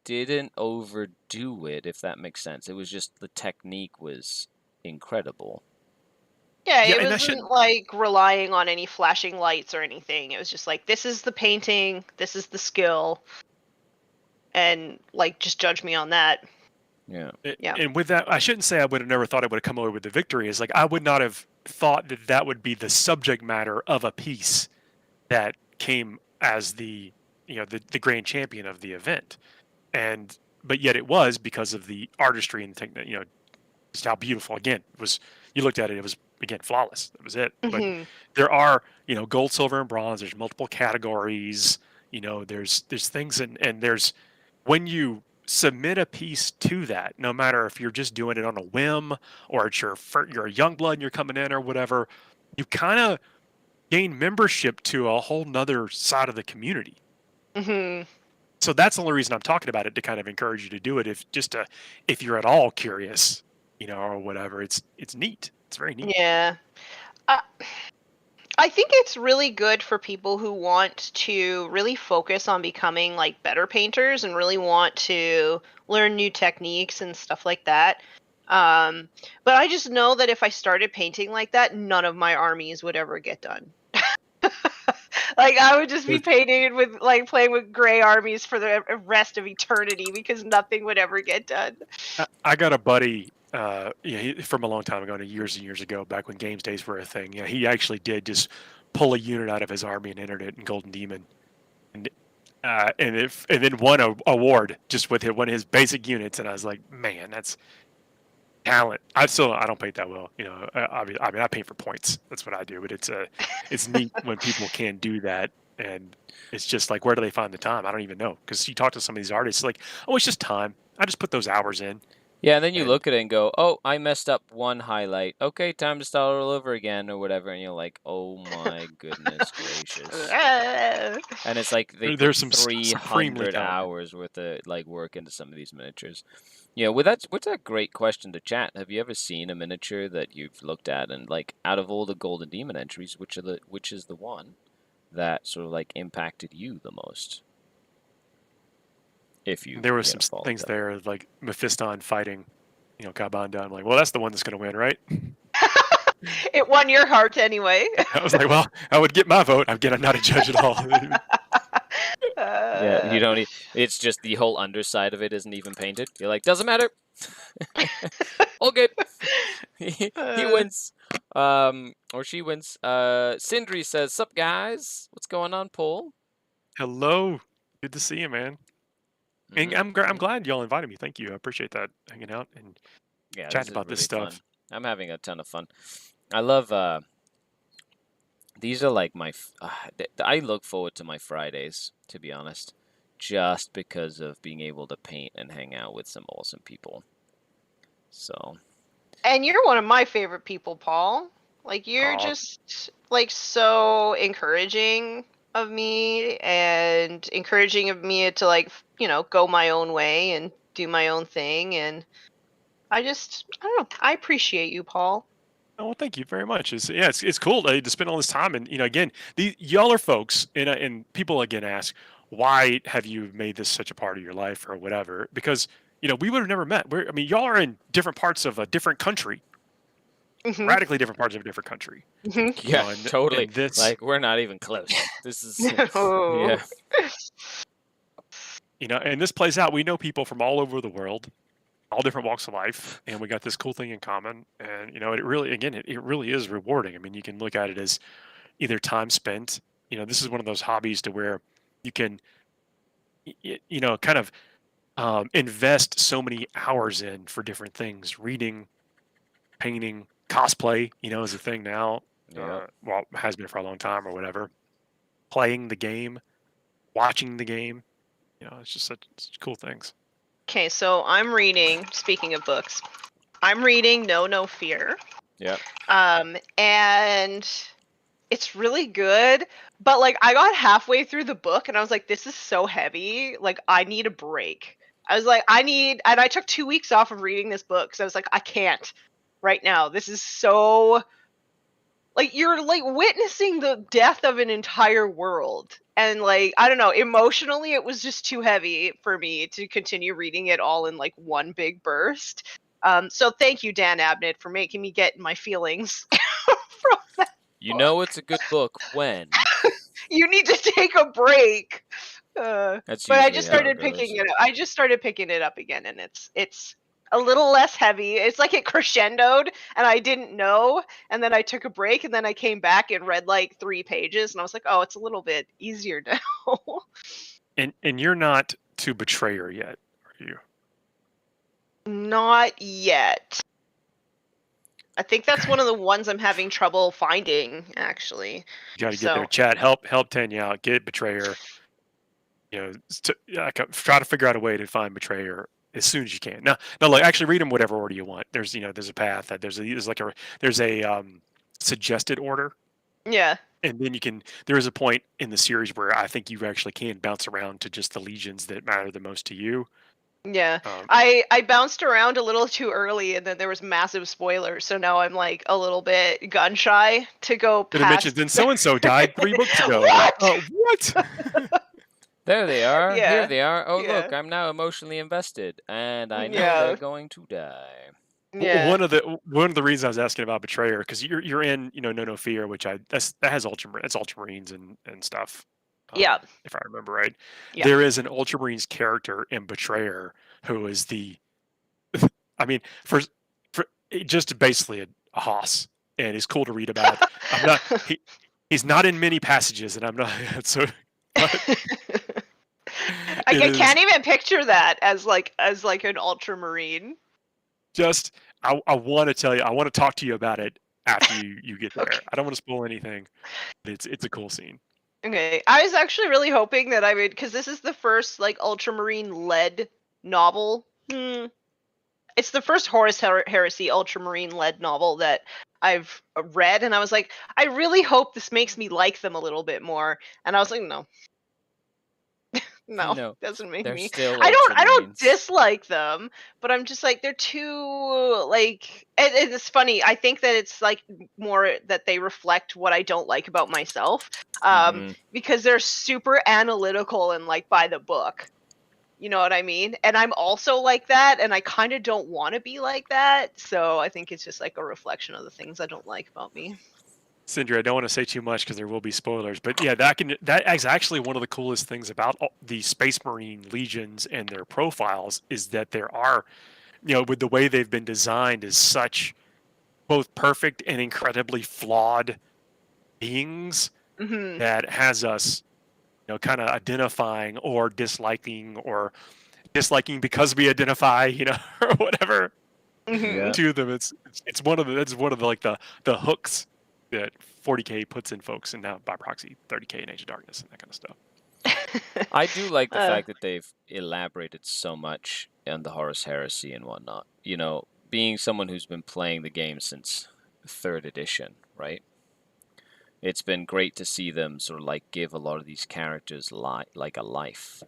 [SPEAKER 2] didn't overdo it, if that makes sense. It was just the technique was incredible.
[SPEAKER 3] Yeah,
[SPEAKER 1] Yeah,
[SPEAKER 3] it
[SPEAKER 1] and that
[SPEAKER 3] wasn't
[SPEAKER 1] shouldn't.
[SPEAKER 3] like relying on any flashing lights or anything. It was just like this is the painting, this is the skill, and like just judge me on that.
[SPEAKER 2] Yeah.
[SPEAKER 3] Yeah.
[SPEAKER 1] And with that, I shouldn't say I would have never thought it would have come away with the victory. Is like I would not have thought that that would be the subject matter of a piece that came as the grand champion of the event, and but yet it was because of the artistry and technique. Just how beautiful. Again, it was. You looked at it; it was again flawless. That was it. But
[SPEAKER 3] Mhm.
[SPEAKER 1] there are gold, silver, and bronze. There's multiple categories. There's things, and there's when you submit a piece to that, no matter if you're just doing it on a whim or it's you're a young blood and you're coming in or whatever, you kind of gain membership to a whole nother side of the community.
[SPEAKER 3] Mhm.
[SPEAKER 1] So that's the only reason I'm talking about it, to kind of encourage you to do it, if you're at all curious, or whatever. It's neat. It's very neat.
[SPEAKER 3] Yeah. Uh, I think it's really good for people who want to really focus on becoming like better painters and really want to learn new techniques and stuff like that. Um, but I just know that if I started painting like that, none of my armies would ever get done. Like I would just be
[SPEAKER 1] There's-
[SPEAKER 3] painting with like playing with gray armies for the rest of eternity because nothing would ever get done.
[SPEAKER 1] I got a buddy, from a long time ago, years and years ago, back when games days were a thing. He actually did just pull a unit out of his army and entered it in Golden Demon, and and then won a award just with one of his basic units. And I was like, man, that's talent. I don't paint that well. I paint for points. That's what I do. But it's neat when people can do that, and it's just like, where do they find the time? I don't even know, because you talk to some of these artists, like, oh, it's just time. I just put those hours in.
[SPEAKER 2] Yeah, and then you
[SPEAKER 1] And
[SPEAKER 2] look at it and go, "Oh, I messed up one highlight. Okay, time to start all over again or whatever." And you're like, "Oh my goodness gracious!" And it's like they put
[SPEAKER 1] there's some supremely
[SPEAKER 2] 300
[SPEAKER 1] talented.
[SPEAKER 2] hours worth of like work into some of these miniatures. Yeah, well, that's a great question to chat. Have you ever seen a miniature that you've looked at and like out of all the Golden Demon entries, which is the one that sort of like impacted you the most? If you
[SPEAKER 1] There was some
[SPEAKER 2] followed
[SPEAKER 1] things
[SPEAKER 2] that.
[SPEAKER 1] there like Mephiston fighting, Kabanda. I'm like, well, that's the one that's going to win, right?
[SPEAKER 3] It won your heart anyway.
[SPEAKER 1] I was like, well, I would get my vote. Again, I'm not a judge at all.
[SPEAKER 2] Yeah, you don't. It's just the whole underside of it isn't even painted. You're like, doesn't matter. All good. he wins. Or she wins. Sindri says, "Sup guys? What's going on, Paul?"
[SPEAKER 1] Hello, good to see you, man. And I'm
[SPEAKER 2] Mm-hmm.
[SPEAKER 1] glad y'all invited me. Thank you. I appreciate that, hanging out and
[SPEAKER 2] Yeah, this
[SPEAKER 1] chatting
[SPEAKER 2] is
[SPEAKER 1] about this
[SPEAKER 2] really
[SPEAKER 1] stuff.
[SPEAKER 2] fun. I'm having a ton of fun. I love. These are like my. I look forward to my Fridays, to be honest, just because of being able to paint and hang out with some awesome people. So.
[SPEAKER 3] And you're one of my favorite people, Paul. Like you're
[SPEAKER 1] Aw.
[SPEAKER 3] just like so encouraging of me and encouraging of me to like, go my own way and do my own thing, and I don't know, I appreciate you, Paul.
[SPEAKER 1] Oh, well, thank you very much. It's cool to spend all this time, and again, y'all are folks, and people again ask, why have you made this such a part of your life or whatever? Because we would have never met. Y'all are in different parts of a different country,
[SPEAKER 3] Mhm.
[SPEAKER 1] radically different parts of a different country.
[SPEAKER 3] Mhm.
[SPEAKER 2] Yeah, totally.
[SPEAKER 1] And this,
[SPEAKER 2] Like we're not even close. This is
[SPEAKER 3] No.
[SPEAKER 2] yeah.
[SPEAKER 1] and this plays out. We know people from all over the world, all different walks of life, and we got this cool thing in common. And it really, again, it really is rewarding. I mean, you can look at it as either time spent. This is one of those hobbies to where you can, kind of invest so many hours in for different things. Reading, painting, cosplay, is a thing now.
[SPEAKER 2] Yeah.
[SPEAKER 1] Well, has been for a long time or whatever. Playing the game, watching the game. It's just such cool things.
[SPEAKER 3] Okay, so I'm reading, speaking of books, I'm reading No Fear.
[SPEAKER 2] Yeah.
[SPEAKER 3] And it's really good, but like I got halfway through the book and I was like, this is so heavy, like I need a break. I was like, and I took 2 weeks off of reading this book because I was like, I can't right now. This is so, like, you're like witnessing the death of an entire world. And like, I don't know, emotionally it was just too heavy for me to continue reading it all in like one big burst. So thank you, Dan Abnett, for making me get my feelings from that.
[SPEAKER 2] You know it's a good book when
[SPEAKER 3] You need to take a break.
[SPEAKER 2] that's
[SPEAKER 3] But I
[SPEAKER 2] usually
[SPEAKER 3] just
[SPEAKER 2] how it
[SPEAKER 3] started
[SPEAKER 2] goes.
[SPEAKER 3] picking it up. I just started picking it up again, and it's a little less heavy. It's like it crescendoed, and I didn't know. And then I took a break, and then I came back and read like 3 pages, and I was like, oh, it's a little bit easier now.
[SPEAKER 1] And you're not to Betrayer yet, are you?
[SPEAKER 3] Not yet. I think that's one of the ones I'm having trouble finding, actually.
[SPEAKER 1] You got to get there. Chat, help Tanya out. Get Betrayer. Try to figure out a way to find Betrayer as soon as you can. Now, like actually read them whatever order you want. There's a path. There's a suggested order.
[SPEAKER 3] Yeah.
[SPEAKER 1] And then there is a point in the series where I think you actually can bounce around to just the legions that matter the most to you.
[SPEAKER 3] Yeah. I bounced around a little too early, and then there was massive spoilers, so now I'm like a little bit gun shy to go
[SPEAKER 1] Did I mention
[SPEAKER 3] past.
[SPEAKER 1] then so and so died 3 books ago?
[SPEAKER 3] What?
[SPEAKER 1] What?
[SPEAKER 2] There they are.
[SPEAKER 3] Yeah.
[SPEAKER 2] Here they are. Oh
[SPEAKER 3] Yeah.
[SPEAKER 2] look, I'm now emotionally invested, and I know
[SPEAKER 3] Yeah.
[SPEAKER 2] they're going to die.
[SPEAKER 3] Yeah.
[SPEAKER 1] One of the reasons I was asking about Betrayer, because you're in No Fear, which that has Ultramarines and stuff.
[SPEAKER 3] Yeah.
[SPEAKER 1] If I remember right.
[SPEAKER 3] Yeah.
[SPEAKER 1] There is an Ultramarines character in Betrayer who is I mean, for just basically a hoss, and he's cool to read about. He's not in many passages, and I'm not so. But
[SPEAKER 3] I can't even picture that as like an ultramarine.
[SPEAKER 1] Just I want to tell you, I want to talk to you about it after you get there.
[SPEAKER 3] Okay.
[SPEAKER 1] I don't want to spoil anything. But it's a cool scene.
[SPEAKER 3] Okay, I was actually really hoping that I would, because this is the first like ultramarine led novel. it's the first Horus Heresy Ultramarine led novel that I've read, and I was like, I really hope this makes me like them a little bit more. And I was like, no. No,
[SPEAKER 2] No,
[SPEAKER 3] doesn't make
[SPEAKER 2] they're
[SPEAKER 3] me.
[SPEAKER 2] still
[SPEAKER 3] I don't
[SPEAKER 2] Ultramarines.
[SPEAKER 3] dislike them, but I'm just like they're too like. It's funny. I think that it's like more that they reflect what I don't like about myself,
[SPEAKER 2] Mhm.
[SPEAKER 3] because they're super analytical and like by the book. You know what I mean? And I'm also like that, and I kind of don't want to be like that. So I think it's just like a reflection of the things I don't like about me.
[SPEAKER 1] Sindri, I don't want to say too much because there will be spoilers, but yeah, that is actually one of the coolest things about the Space Marine legions and their profiles is that there are, with the way they've been designed, is such both perfect and incredibly flawed beings
[SPEAKER 3] Hmm.
[SPEAKER 1] that has us, kind of identifying or disliking because we identify, or whatever
[SPEAKER 3] Hmm.
[SPEAKER 2] Yeah.
[SPEAKER 1] to them. It's one of the like the hooks that 40K puts in folks, and now by proxy 30K in Age of Darkness and that kind of stuff.
[SPEAKER 2] I do like the
[SPEAKER 3] Uh,
[SPEAKER 2] fact that they've elaborated so much on the Horus Heresy and whatnot. Being someone who's been playing the game since 3rd edition, right? It's been great to see them sort of like give a lot of these characters like a life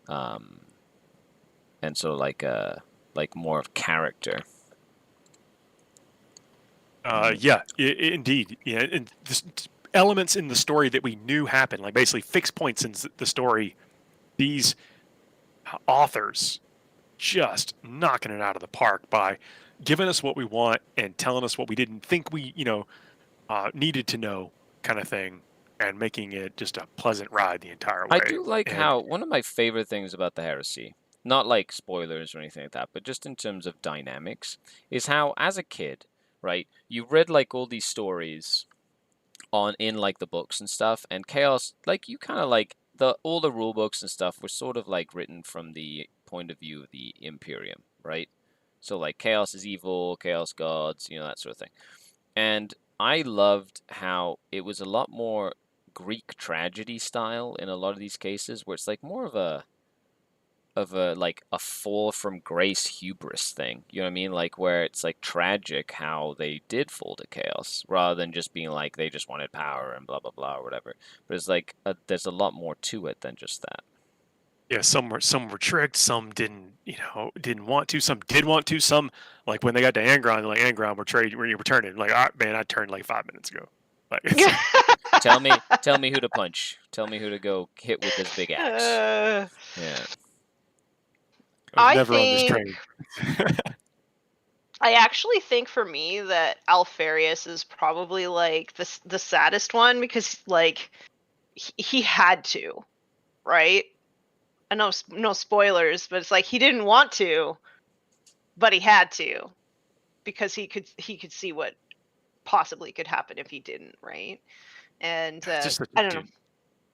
[SPEAKER 2] um and so like more of character.
[SPEAKER 1] Yeah, indeed. Yeah, and elements in the story that we knew happened, like basically fixed points in the story. These authors just knocking it out of the park by giving us what we want and telling us what we didn't think we, needed to know, kind of thing, and making it just a pleasant ride the entire
[SPEAKER 2] I
[SPEAKER 1] way.
[SPEAKER 2] do like
[SPEAKER 1] And
[SPEAKER 2] how one of my favorite things about the Heresy, not like spoilers or anything like that, but just in terms of dynamics, is how as a kid, right, you read like all these stories in like the books and stuff, and Chaos, like you kind of like all the rule books and stuff were sort of like written from the point of view of the Imperium, right? So like Chaos is evil, Chaos gods, that sort of thing. And I loved how it was a lot more Greek tragedy style in a lot of these cases, where it's like more of a like a fall from grace hubris thing. You know what I mean? Like where it's like tragic how they did fall to chaos, rather than just being like they just wanted power and blah blah blah or whatever. But it's like there's a lot more to it than just that.
[SPEAKER 1] yeah, some were tricked, some didn't want to, some did want to, some like when they got to Angron, they're like Angron, we're returning. Like, all right, man, I turned like 5 minutes ago. Like, it's like,
[SPEAKER 2] Tell me who to punch. Tell me who to go hit with this big axe.
[SPEAKER 3] uh,
[SPEAKER 2] Yeah.
[SPEAKER 1] I was
[SPEAKER 3] I
[SPEAKER 1] never on this
[SPEAKER 3] think
[SPEAKER 1] train.
[SPEAKER 3] I actually think for me that Alfarius is probably like the saddest one because like he had to, right? I know no spoilers, but it's like he didn't want to, but he had to because he could see what possibly could happen if he didn't, right? And
[SPEAKER 1] It's just
[SPEAKER 3] I don't know.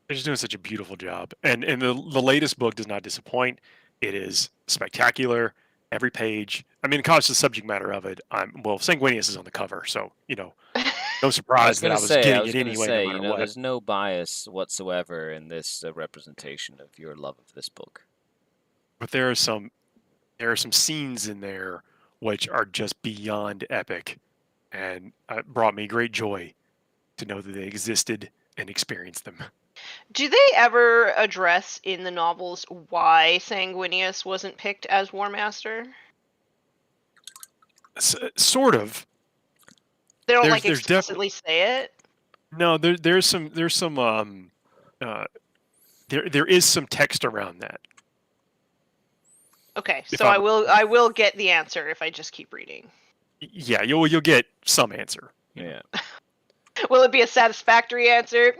[SPEAKER 1] they're just doing such a beautiful job, and the latest book does not disappoint. It is spectacular. Every page. I mean, because the subject matter of it. Sanguinius is on the cover, so no surprise that I was
[SPEAKER 2] I
[SPEAKER 1] getting
[SPEAKER 2] was
[SPEAKER 1] it
[SPEAKER 2] gonna
[SPEAKER 1] anyway, no
[SPEAKER 2] say,
[SPEAKER 1] matter what.
[SPEAKER 2] there's no bias whatsoever in this representation of your love of this book.
[SPEAKER 1] But there are some scenes in there which are just beyond epic, and brought me great joy to know that they existed and experience them.
[SPEAKER 3] Do they ever address in the novels why Sanguinius wasn't picked as War Master?
[SPEAKER 1] Sort of.
[SPEAKER 3] They don't
[SPEAKER 1] There's
[SPEAKER 3] like
[SPEAKER 1] there's definitely
[SPEAKER 3] explicitly say it.
[SPEAKER 1] no there's some there is some text around that.
[SPEAKER 3] Okay,
[SPEAKER 1] If
[SPEAKER 3] so
[SPEAKER 1] I'm
[SPEAKER 3] I will get the answer if I just keep reading.
[SPEAKER 1] Yeah, you'll get some answer.
[SPEAKER 2] Yeah.
[SPEAKER 3] Will it be a satisfactory answer?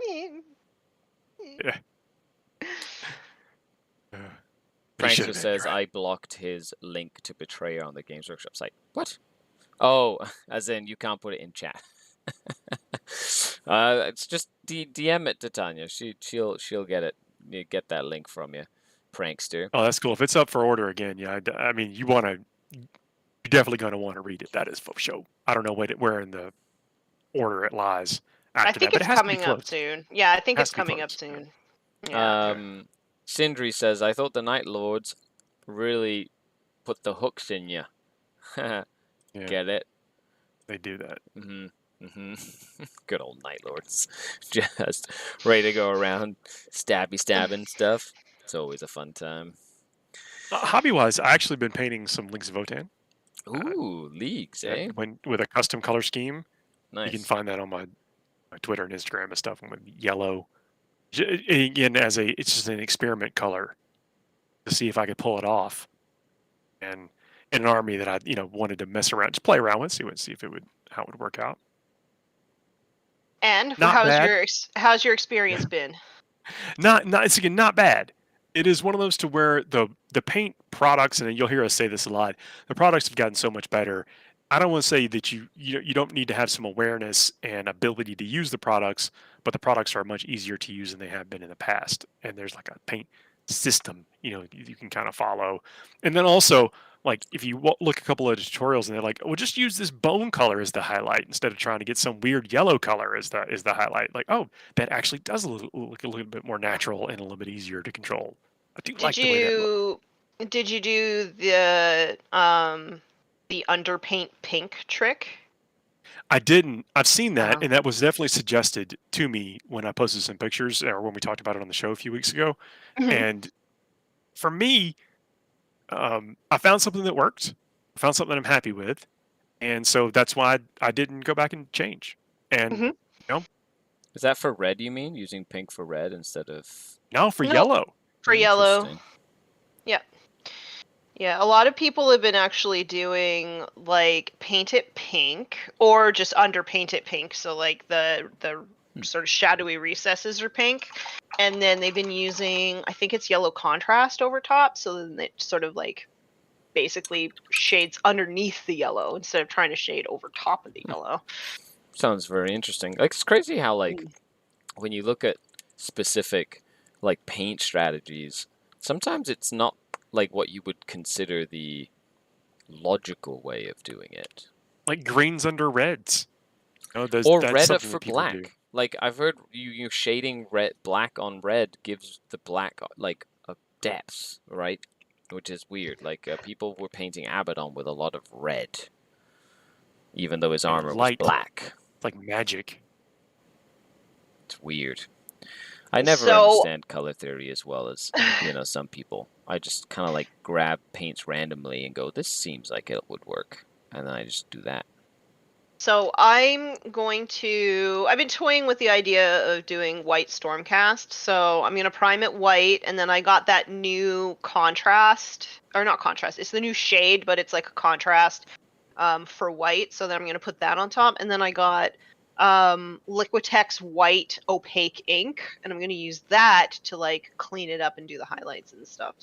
[SPEAKER 1] Yeah.
[SPEAKER 2] Prankster says I blocked his link to Betrayer on the Games Workshop site. What? Oh, as in you can't put it in chat. It's just DM it to Tanya. She'll get it. Get that link from you, Prankster.
[SPEAKER 1] Oh, that's cool. If it's up for order again, yeah, I mean, you're definitely going to want to read it. That is for sure. I don't know where in the order it lies
[SPEAKER 3] I
[SPEAKER 1] after
[SPEAKER 3] think
[SPEAKER 1] that, but
[SPEAKER 3] it's
[SPEAKER 1] it has to be
[SPEAKER 3] coming up
[SPEAKER 1] close.
[SPEAKER 3] soon. Yeah, I think
[SPEAKER 1] Has
[SPEAKER 3] it's
[SPEAKER 1] to be
[SPEAKER 3] coming up
[SPEAKER 1] close.
[SPEAKER 3] soon. Yeah.
[SPEAKER 2] Sindri says I thought the Night Lords really put the hooks in you.
[SPEAKER 1] Yeah,
[SPEAKER 2] Get it?
[SPEAKER 1] they do that.
[SPEAKER 2] Good old Night Lords. Just ready to go around stabbing stuff. It's always a fun time.
[SPEAKER 1] Hobby-wise, I actually been painting some Links of Votan.
[SPEAKER 2] Ooh, leagues, eh?
[SPEAKER 1] With a custom color scheme.
[SPEAKER 2] Nice.
[SPEAKER 1] You can find that on my Twitter and Instagram and stuff. With yellow, again, it's just an experiment color to see if I could pull it off. And in an army that I wanted to mess around, just play around with, see if how it would work out.
[SPEAKER 3] And
[SPEAKER 1] Not bad.
[SPEAKER 3] how's your experience been?
[SPEAKER 1] It's again not bad. It is one of those to where the paint products, and you'll hear us say this a lot, the products have gotten so much better. I don't want to say that you don't need to have some awareness and ability to use the products, but the products are much easier to use than they have been in the past. And there's like a paint system, you can kind of follow. And then also, like if you look a couple of tutorials and they're like, well, just use this bone color as the highlight instead of trying to get some weird yellow color as the highlight. Like, oh, that actually does look a little bit more natural and a little bit easier to control. I do like the way that looks.
[SPEAKER 3] Did you do the underpaint pink trick?
[SPEAKER 1] I didn't. I've seen that,
[SPEAKER 3] Oh.
[SPEAKER 1] and that was definitely suggested to me when I posted some pictures or when we talked about it on the show a few weeks ago. And for me, I found something that worked. I found something I'm happy with, and so that's why I didn't go back and change. And
[SPEAKER 2] Is that for red? You mean using pink for red instead of?
[SPEAKER 1] No, for
[SPEAKER 3] No.
[SPEAKER 1] yellow.
[SPEAKER 3] For yellow.
[SPEAKER 2] Interesting.
[SPEAKER 3] Yeah, a lot of people have been actually doing like paint it pink or just underpaint it pink. So like the sort of shadowy recesses are pink, and then they've been using, I think it's yellow contrast over top. So then it sort of like basically shades underneath the yellow instead of trying to shade over top of the yellow.
[SPEAKER 2] Sounds very interesting. Like it's crazy how like when you look at specific like paint strategies, sometimes it's not like what you would consider the logical way of doing it.
[SPEAKER 1] Like greens under reds.
[SPEAKER 2] Or
[SPEAKER 1] that's
[SPEAKER 2] red
[SPEAKER 1] something
[SPEAKER 2] for
[SPEAKER 1] that people do.
[SPEAKER 2] black. Like I've heard you shading black on red gives the black like a depth, right? Which is weird. Like people were painting Abaddon with a lot of red, even though his armor was
[SPEAKER 1] light.
[SPEAKER 2] black.
[SPEAKER 1] It's like magic.
[SPEAKER 2] It's weird. I never
[SPEAKER 3] So-
[SPEAKER 2] understand color theory as well as some people. I just kind of like grab paints randomly and go, this seems like it would work, and then I just do that.
[SPEAKER 3] So I've been toying with the idea of doing white Stormcast. So I'm going to prime it white, and then I got that new contrast, or not contrast, it's the new shade, but it's like a contrast for white. So then I'm going to put that on top. And then I got Liquitex white opaque ink, and I'm going to use that to like clean it up and do the highlights and stuff.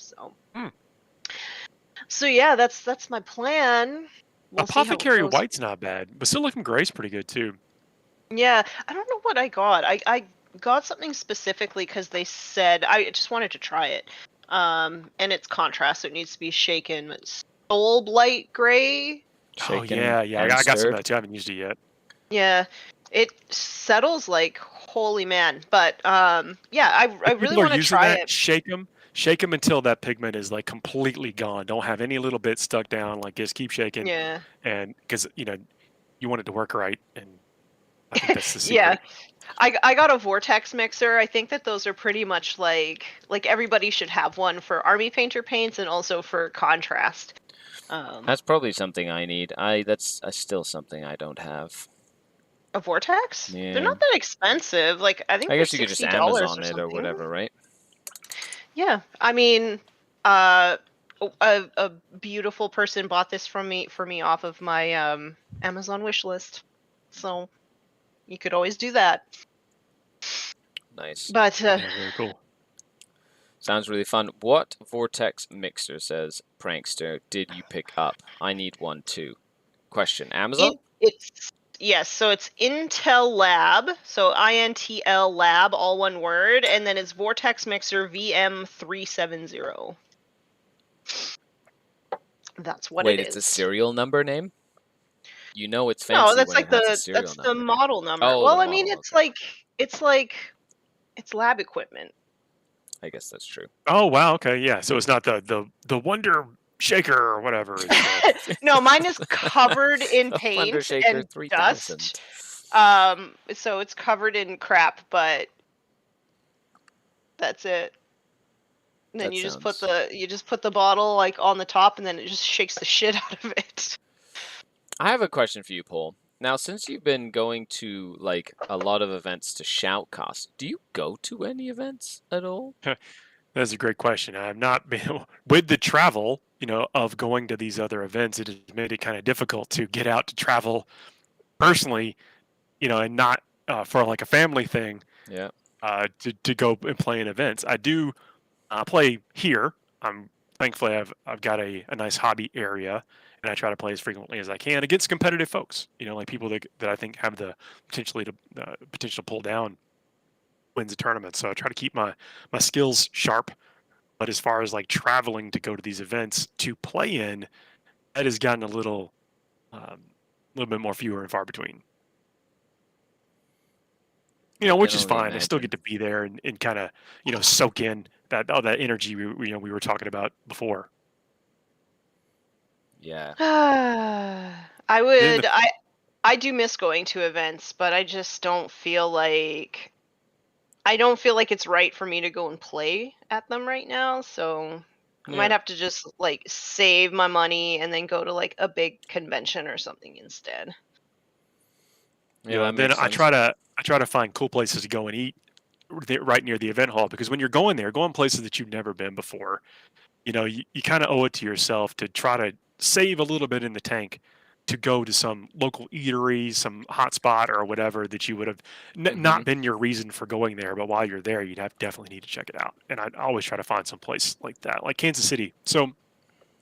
[SPEAKER 3] So yeah, that's my plan. We'll see how it
[SPEAKER 1] Apothecary
[SPEAKER 3] goes.
[SPEAKER 1] white's not bad, but Silicon gray's pretty good too.
[SPEAKER 3] Yeah, I don't know what I got. I got something specifically because they said I just wanted to try it. And it's contrast, so it needs to be shaken. It's Soul Blight Gray.
[SPEAKER 2] Shaken
[SPEAKER 1] yeah,
[SPEAKER 2] and
[SPEAKER 1] I got some of
[SPEAKER 2] stirred.
[SPEAKER 1] that too. I haven't used it yet.
[SPEAKER 3] Yeah, it settles like holy man. But yeah, I really
[SPEAKER 1] People are
[SPEAKER 3] want to
[SPEAKER 1] using
[SPEAKER 3] try
[SPEAKER 1] that.
[SPEAKER 3] it.
[SPEAKER 1] Shake them until that pigment is like completely gone. Don't have any little bits stuck down. Like just keep shaking.
[SPEAKER 3] Yeah.
[SPEAKER 1] And because you want it to work right, and I think that's the secret.
[SPEAKER 3] Yeah. I got a vortex mixer. I think that those are pretty much like everybody should have one for army painter paints and also for contrast.
[SPEAKER 2] That's probably something I need. That's still something I don't have.
[SPEAKER 3] A vortex?
[SPEAKER 2] Yeah.
[SPEAKER 3] They're not that expensive. Like I think
[SPEAKER 2] I guess
[SPEAKER 3] they're
[SPEAKER 2] you could just
[SPEAKER 3] $60
[SPEAKER 2] Amazon it or
[SPEAKER 3] something.
[SPEAKER 2] whatever, right?
[SPEAKER 3] Yeah, I mean, a beautiful person bought this for me off of my Amazon wish list, so you could always do that.
[SPEAKER 2] Nice.
[SPEAKER 3] But
[SPEAKER 1] Yeah, very cool.
[SPEAKER 2] Sounds really fun. What vortex mixer, says Prankster, did you pick up? I need one too. Question. Amazon?
[SPEAKER 3] Yes, so it's Intel Lab, so INTL Lab, all one word, and then it's Vortex Mixer VM370. That's what
[SPEAKER 2] Wait,
[SPEAKER 3] it
[SPEAKER 2] it's
[SPEAKER 3] is.
[SPEAKER 2] a serial number name? You know it's fancy
[SPEAKER 3] No, that's
[SPEAKER 2] when
[SPEAKER 3] like
[SPEAKER 2] it has a serial
[SPEAKER 3] the
[SPEAKER 2] number.
[SPEAKER 3] model number.
[SPEAKER 2] Oh,
[SPEAKER 3] well,
[SPEAKER 2] the
[SPEAKER 3] I mean,
[SPEAKER 2] model,
[SPEAKER 3] it's lab equipment.
[SPEAKER 2] I guess that's true.
[SPEAKER 1] Oh wow, okay, yeah. So it's not the Wonder Shaker or whatever.
[SPEAKER 3] No, mine is covered in
[SPEAKER 2] The Plunder
[SPEAKER 3] paint
[SPEAKER 2] Shaker
[SPEAKER 3] and
[SPEAKER 2] 3000.
[SPEAKER 3] dust. So it's covered in crap, but that's it. And then
[SPEAKER 2] That
[SPEAKER 3] you just put
[SPEAKER 2] sounds-
[SPEAKER 3] the bottle like on the top, and then it just shakes the shit out of it.
[SPEAKER 2] I have a question for you, Paul. Now, since you've been going to like a lot of events to Shoutcast, do you go to any events at all?
[SPEAKER 1] That's a great question. I have not been with the travel, of going to these other events. It has made it kind of difficult to get out to travel personally, and not for like a family thing
[SPEAKER 2] Yeah.
[SPEAKER 1] to go and play in events. I do play here. Thankfully I've got a nice hobby area, and I try to play as frequently as I can against competitive folks. Like people that I think have the potential to pull down wins a tournament. So I try to keep my skills sharp. But as far as like traveling to go to these events to play in, that has gotten a little bit more fewer and far between.
[SPEAKER 2] I can
[SPEAKER 1] Which is
[SPEAKER 2] only
[SPEAKER 1] fine. I still
[SPEAKER 2] imagine.
[SPEAKER 1] get to be there and kind of soak in that energy we were talking about before.
[SPEAKER 2] Yeah.
[SPEAKER 3] I do miss going to events, but I just don't feel like it's right for me to go and play at them right now. So I might
[SPEAKER 2] Yeah.
[SPEAKER 3] have to just like save my money and then go to like a big convention or something instead.
[SPEAKER 2] Yeah, that
[SPEAKER 1] And then
[SPEAKER 2] makes
[SPEAKER 1] I
[SPEAKER 2] sense.
[SPEAKER 1] try to find cool places to go and eat right near the event hall, because when you're going there, going places that you've never been before, you kind of owe it to yourself to try to save a little bit in the tank to go to some local eatery, some hot spot or whatever that you would have not been your reason for going there, but while you're there, you'd definitely need to check it out. And I always try to find some place like that, like Kansas City. So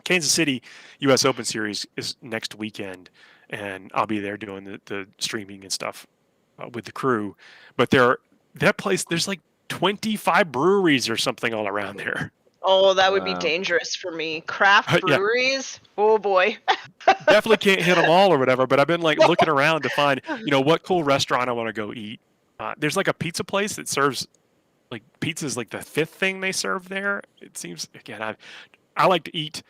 [SPEAKER 1] Kansas City U.S. Open Series is next weekend, and I'll be there doing the streaming and stuff with the crew. But there's like 25 breweries or something all around there.
[SPEAKER 3] Oh, that would be
[SPEAKER 2] Wow.
[SPEAKER 3] dangerous for me. Craft
[SPEAKER 1] Yeah,
[SPEAKER 3] breweries? Oh boy.
[SPEAKER 1] definitely can't hit them all or whatever. But I've been like looking around to find, what cool restaurant I want to go eat. There's like a pizza place that serves like pizza's like the fifth thing they serve there. It seems, again, I like to eat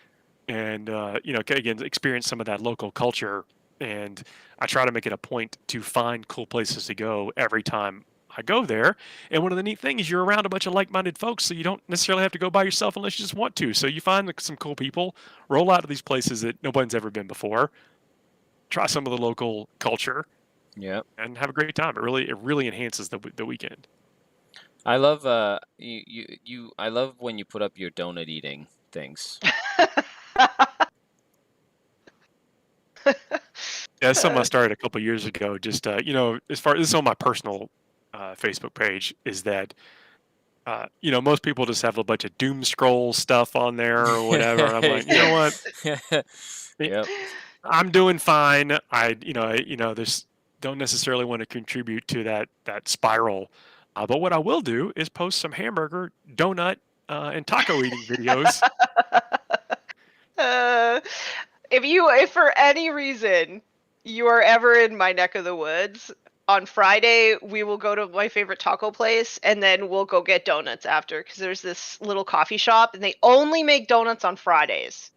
[SPEAKER 1] and again experience some of that local culture, and I try to make it a point to find cool places to go every time I go there. And one of the neat things is you're around a bunch of like-minded folks, so you don't necessarily have to go by yourself unless you just want to. So you find like, some cool people, roll out to these places that nobody's ever been before, try some of the local culture,
[SPEAKER 2] Yeah.
[SPEAKER 1] and have a great time. It really enhances the weekend.
[SPEAKER 2] I love I love when you put up your donut eating things.
[SPEAKER 1] Yeah, that's something I started a couple of years ago. Just as far this is on my personal Facebook page, is that most people just have a bunch of doom scroll stuff on there or whatever. And I'm like, you know what?
[SPEAKER 2] Yep.
[SPEAKER 1] I'm doing fine. This don't necessarily want to contribute to that spiral. But what I will do is post some hamburger, donut, and taco eating videos.
[SPEAKER 3] If for any reason you are ever in my neck of the woods, on Friday we will go to my favorite taco place, and then we'll go get donuts after, because there's this little coffee shop and they only make donuts on Fridays.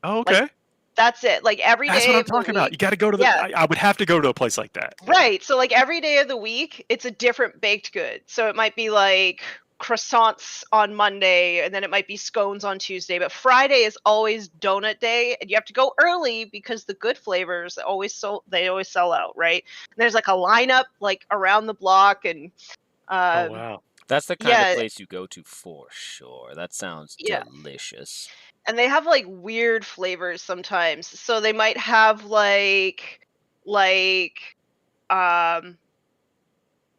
[SPEAKER 1] Oh, okay.
[SPEAKER 3] That's it. Like every
[SPEAKER 1] That's
[SPEAKER 3] day
[SPEAKER 1] what I'm
[SPEAKER 3] of the
[SPEAKER 1] talking about.
[SPEAKER 3] week.
[SPEAKER 1] You got to go to
[SPEAKER 3] Yeah.
[SPEAKER 1] I would have to go to a place like that.
[SPEAKER 3] Right. So like every day of the week, it's a different baked good. So it might be like croissants on Monday, and then it might be scones on Tuesday. But Friday is always donut day, and you have to go early because the good flavors always sell out, right? And there's like a lineup like around the block, and
[SPEAKER 1] Oh wow.
[SPEAKER 2] That's the kind of
[SPEAKER 3] yeah,
[SPEAKER 2] place you go to for sure. That sounds
[SPEAKER 3] yeah.
[SPEAKER 2] delicious.
[SPEAKER 3] And they have like weird flavors sometimes. So they might have um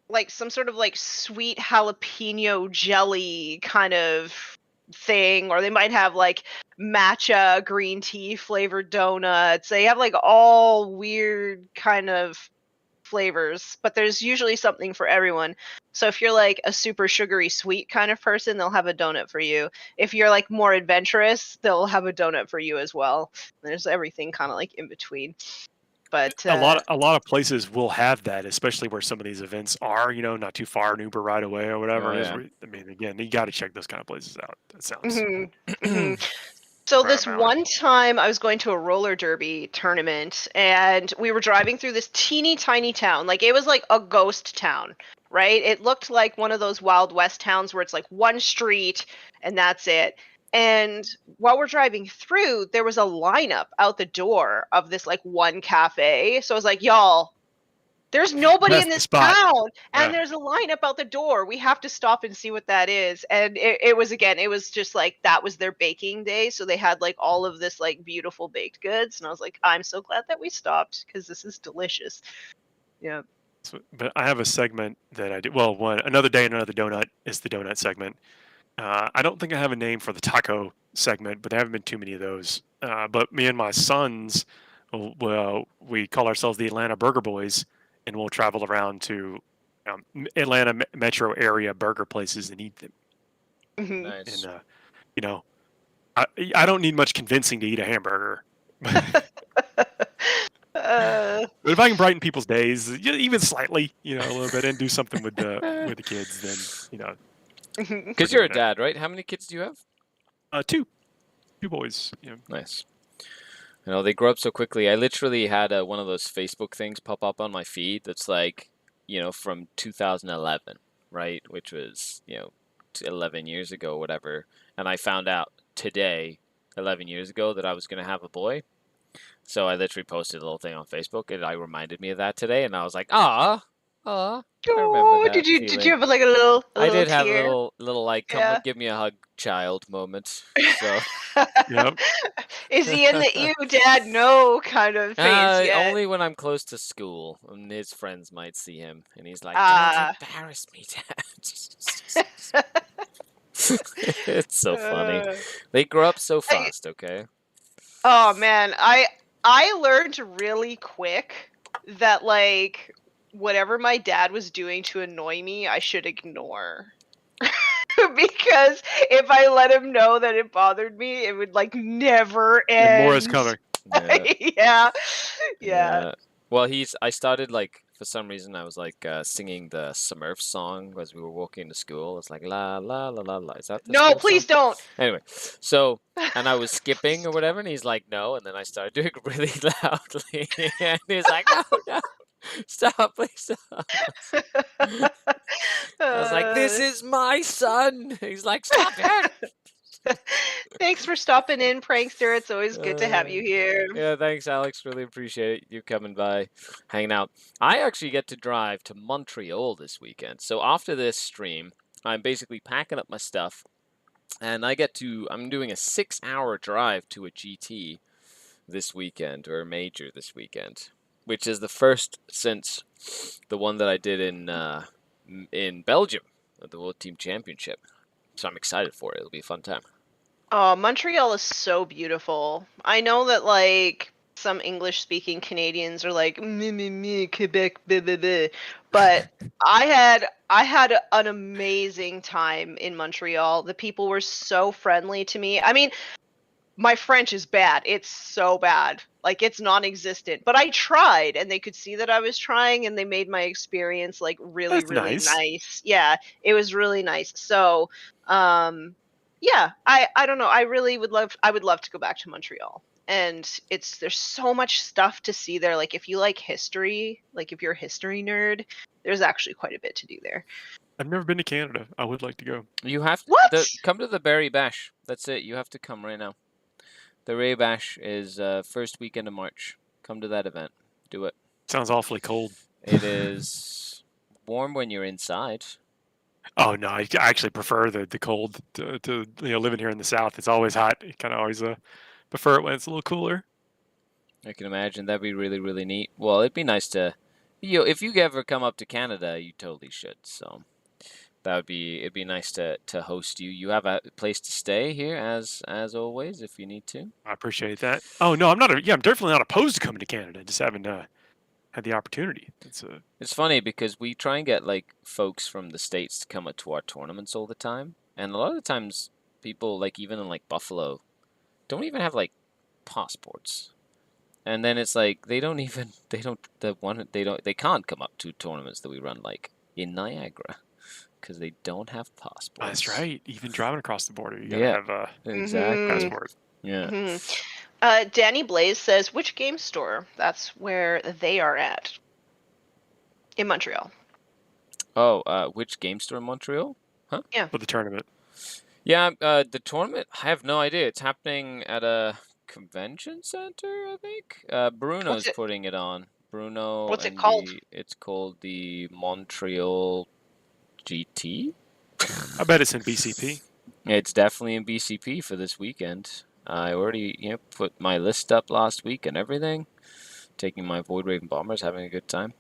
[SPEAKER 3] like some sort of like sweet jalapeno jelly kind of thing, or they might have like matcha green tea flavored donuts. They have like all weird kind of flavors, but there's usually something for everyone. So if you're like a super sugary sweet kind of person, they'll have a donut for you. If you're like more adventurous, they'll have a donut for you as well. There's everything kind of like in between. But
[SPEAKER 1] a lot of places will have that, especially where some of these events are, not too far, an Uber right away or whatever
[SPEAKER 2] Oh,
[SPEAKER 1] it is.
[SPEAKER 2] yeah.
[SPEAKER 1] I mean, again, you got to check those kind of places out. That sounds
[SPEAKER 3] mhm, mhm. So
[SPEAKER 1] Right
[SPEAKER 3] this
[SPEAKER 1] up my alley.
[SPEAKER 3] one time I was going to a roller derby tournament and we were driving through this teeny tiny town. Like it was like a ghost town, right? It looked like one of those Wild West towns where it's like one street and that's it. And while we're driving through, there was a lineup out the door of this like one cafe. So I was like, y'all, there's nobody
[SPEAKER 1] That's
[SPEAKER 3] in
[SPEAKER 1] the
[SPEAKER 3] this
[SPEAKER 1] spot.
[SPEAKER 3] town, and
[SPEAKER 1] Yeah.
[SPEAKER 3] there's a lineup out the door. We have to stop and see what that is. And it was again, it was just like that was their baking day, so they had like all of this like beautiful baked goods, and I was like, I'm so glad that we stopped because this is delicious. Yeah.
[SPEAKER 1] So, but I have a segment that I do. Well, another day and another donut is the donut segment. I don't think I have a name for the taco segment, but there haven't been too many of those. But me and my sons, well, we call ourselves the Atlanta Burger Boys, and we'll travel around to Atlanta metro area burger places and eat them.
[SPEAKER 3] Mhm.
[SPEAKER 2] Nice.
[SPEAKER 1] And you know, I don't need much convincing to eat a hamburger.
[SPEAKER 3] Uh,
[SPEAKER 1] But if I can brighten people's days, even slightly, a little bit, and do something with the kids, then
[SPEAKER 2] Because you're a dad, right? How many kids do you have?
[SPEAKER 1] two boys.
[SPEAKER 2] Nice. You know, they grow up so quickly. I literally had one of those Facebook things pop up on my feed that's like, from 2011, right? Which was, 11 years ago, whatever. And I found out today, 11 years ago, that I was going to have a boy. So I literally posted a little thing on Facebook, and it reminded me of that today. And I was like, I remember
[SPEAKER 3] oh,
[SPEAKER 2] that
[SPEAKER 3] did you
[SPEAKER 2] feeling.
[SPEAKER 3] have like a little
[SPEAKER 2] I did have a
[SPEAKER 3] tear?
[SPEAKER 2] little like, come
[SPEAKER 3] Yeah.
[SPEAKER 2] give me a hug, child moment. So.
[SPEAKER 1] Yep.
[SPEAKER 3] Is he in the ew, dad, no kind of phase yet?
[SPEAKER 2] Only when I'm close to school, and his friends might see him, and he's like,
[SPEAKER 3] Ah.
[SPEAKER 2] "Don't embarrass me, Dad." It's so funny. They grow up so fast, okay?
[SPEAKER 3] Oh man, I learned really quick that like whatever my dad was doing to annoy me, I should ignore. Because if I let him know that it bothered me, it would like never end.
[SPEAKER 1] And more is coming.
[SPEAKER 3] Yeah.
[SPEAKER 2] Well, I started like, for some reason, I was like singing the Smurfs song as we were walking to school. It's like, la, la, la, la, la. Is that the
[SPEAKER 3] No,
[SPEAKER 2] school
[SPEAKER 3] please
[SPEAKER 2] song?
[SPEAKER 3] don't.
[SPEAKER 2] Anyway, so, and I was skipping or whatever, and he's like, no, and then I started doing it really loudly, and he's like, no, stop, please stop. I was like, this is my son. He's like, stop it.
[SPEAKER 3] Thanks for stopping in, prankster. It's always good to have you here.
[SPEAKER 2] Yeah, thanks, Alex. Really appreciate you coming by, hanging out. I actually get to drive to Montreal this weekend. So after this stream, I'm basically packing up my stuff, and I'm doing a 6-hour drive to a GT this weekend, or a major this weekend, which is the first since the one that I did in Belgium at the World Team Championship. So I'm excited for it. It'll be a fun time.
[SPEAKER 3] Oh, Montreal is so beautiful. I know that like some English-speaking Canadians are like me Quebec, blah, blah, blah. But I had an amazing time in Montreal. The people were so friendly to me. I mean, my French is bad. It's so bad. Like it's non-existent. But I tried and they could see that I was trying and they made my experience like really,
[SPEAKER 1] That's
[SPEAKER 3] really
[SPEAKER 1] nice.
[SPEAKER 3] nice. Yeah, it was really nice. So, yeah, I don't know. I would love to go back to Montreal. And there's so much stuff to see there. Like if you like history, like if you're a history nerd, there's actually quite a bit to do there.
[SPEAKER 1] I've never been to Canada. I would like to go.
[SPEAKER 2] You have to
[SPEAKER 3] What?
[SPEAKER 2] come to the Berry Bash. That's it. You have to come right now. The Berry Bash is first weekend of March. Come to that event. Do it.
[SPEAKER 1] Sounds awfully cold.
[SPEAKER 2] It is warm when you're inside.
[SPEAKER 1] Oh no, I actually prefer the cold to living here in the South. It's always hot. I kind of always prefer it when it's a little cooler.
[SPEAKER 2] I can imagine that'd be really, really neat. Well, it'd be nice to, if you ever come up to Canada, you totally should. So it'd be nice to host you. You have a place to stay here as always if you need to.
[SPEAKER 1] I appreciate that. Oh no, I'm definitely not opposed to coming to Canada. Just haven't had the opportunity.
[SPEAKER 2] It's funny because we try and get like folks from the States to come up to our tournaments all the time, and a lot of the times people like even in like Buffalo don't even have like passports, and then it's like they can't come up to tournaments that we run like in Niagara because they don't have passports.
[SPEAKER 1] That's right. Even driving across the border, you gotta
[SPEAKER 2] Yeah.
[SPEAKER 1] have a
[SPEAKER 2] Exactly.
[SPEAKER 1] passport.
[SPEAKER 2] Yeah.
[SPEAKER 3] Danny Blaze says, which game store? That's where they are at. In Montreal.
[SPEAKER 2] Oh, which game store in Montreal? Huh?
[SPEAKER 3] Yeah.
[SPEAKER 1] For the tournament.
[SPEAKER 2] Yeah, the tournament, I have no idea. It's happening at a convention center, I think. Bruno's putting it on. Bruno
[SPEAKER 3] What's
[SPEAKER 2] and
[SPEAKER 3] it called?
[SPEAKER 2] it's called the Montreal GT.
[SPEAKER 1] I bet it's in BCP.
[SPEAKER 2] It's definitely in BCP for this weekend. I already put my list up last week and everything. Taking my Void Raven Bombers, having a good time.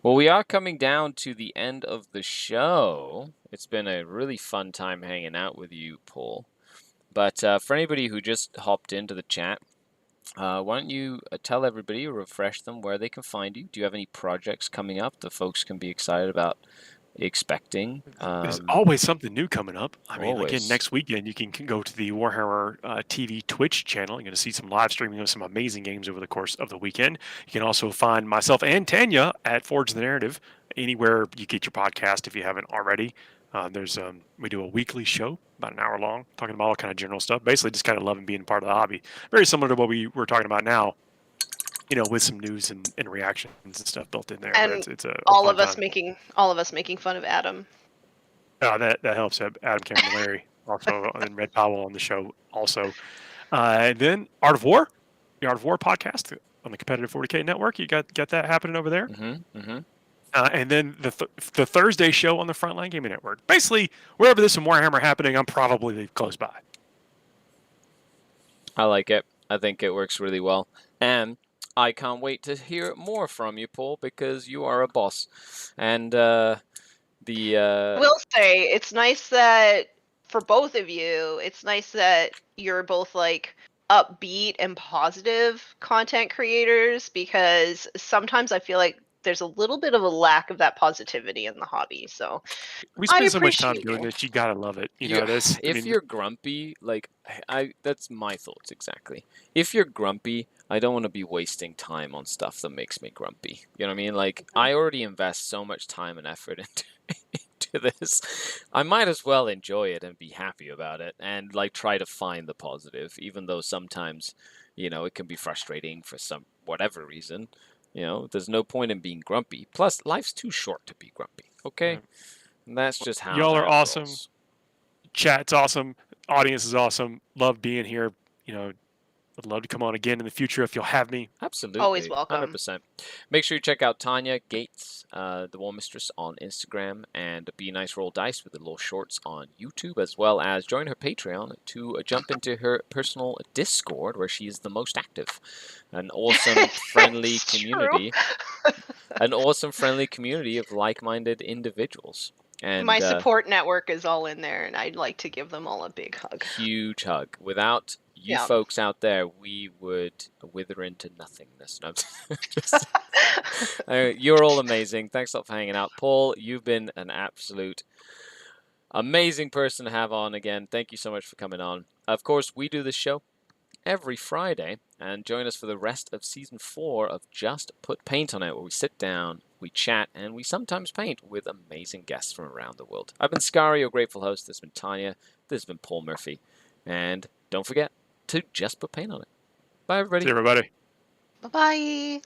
[SPEAKER 2] Well, we are coming down to the end of the show. It's been a really fun time hanging out with you, Paul. But for anybody who just hopped into the chat, why don't you tell everybody, or refresh them, where they can find you? Do you have any projects coming up that folks can be excited about expecting?
[SPEAKER 1] There's always something new coming up. I mean,
[SPEAKER 2] Always.
[SPEAKER 1] again, next weekend you can go to the Warhammer TV Twitch channel. You're going to see some live streaming of some amazing games over the course of the weekend. You can also find myself and Tanya at Forge the Narrative anywhere you get your podcast if you haven't already. We do a weekly show, about an hour long, talking about all kind of general stuff. Basically, just kind of loving being part of the hobby. Very similar to what we're talking about now. With some news and reactions and stuff built in there.
[SPEAKER 3] And
[SPEAKER 1] but it's a
[SPEAKER 3] all
[SPEAKER 1] fun
[SPEAKER 3] of us
[SPEAKER 1] time.
[SPEAKER 3] making fun of Adam.
[SPEAKER 1] That helps. Adam Camilleri also, and Red Powell on the show also. And then Art of War, the Art of War podcast on the Competitive 40K Network. You got that happening over there. And then the Thursday show on the Frontline Gaming Network. Basically, wherever there's some Warhammer happening, I'm probably close by.
[SPEAKER 2] I like it. I think it works really well. And I can't wait to hear more from you, Paul, because you are a boss. And I
[SPEAKER 3] will say, it's nice that for both of you, it's nice that you're both like upbeat and positive content creators, because sometimes I feel like there's a little bit of a lack of that positivity in the hobby. So
[SPEAKER 1] we spend
[SPEAKER 3] I
[SPEAKER 1] so much time
[SPEAKER 3] appreciate
[SPEAKER 1] doing
[SPEAKER 3] you.
[SPEAKER 1] this. You gotta love it. If
[SPEAKER 2] you're grumpy, that's my thoughts exactly. If you're grumpy, I don't want to be wasting time on stuff that makes me grumpy. You know what I mean? Like, I already invest so much time and effort into this. I might as well enjoy it and be happy about it, and like try to find the positive, even though sometimes, it can be frustrating for some whatever reason. There's no point in being grumpy. Plus, life's too short to be grumpy. Okay, and that's just how
[SPEAKER 1] y'all are
[SPEAKER 2] that
[SPEAKER 1] awesome.
[SPEAKER 2] rolls.
[SPEAKER 1] Chat's awesome. Audience is awesome. Love being here. I'd love to come on again in the future if you'll have me.
[SPEAKER 2] Absolutely.
[SPEAKER 3] Always welcome.
[SPEAKER 2] 100%. Make sure you check out Tanya Gates, the War Mistress, on Instagram, and Be Nice Roll Dice with the little shorts on YouTube, as well as join her Patreon to jump into her personal Discord, where she is the most active. An awesome, friendly community. An awesome, friendly community of like-minded individuals. And
[SPEAKER 3] my support network is all in there, and I'd like to give them all a big hug.
[SPEAKER 2] Huge hug. Without you folks out there, we would wither into nothingness. No, you're all amazing. Thanks a lot for hanging out. Paul, you've been an absolute amazing person to have on again. Thank you so much for coming on. Of course, we do this show every Friday, and join us for the rest of Season 4 of Just Put Paint on It, where we sit down, we chat, and we sometimes paint with amazing guests from around the world. I've been Skari, your grateful host. This has been Tanya. This has been Paul Murphy. And don't forget to just put paint on it. Bye, everybody.
[SPEAKER 1] See you, everybody.
[SPEAKER 3] Bye-bye.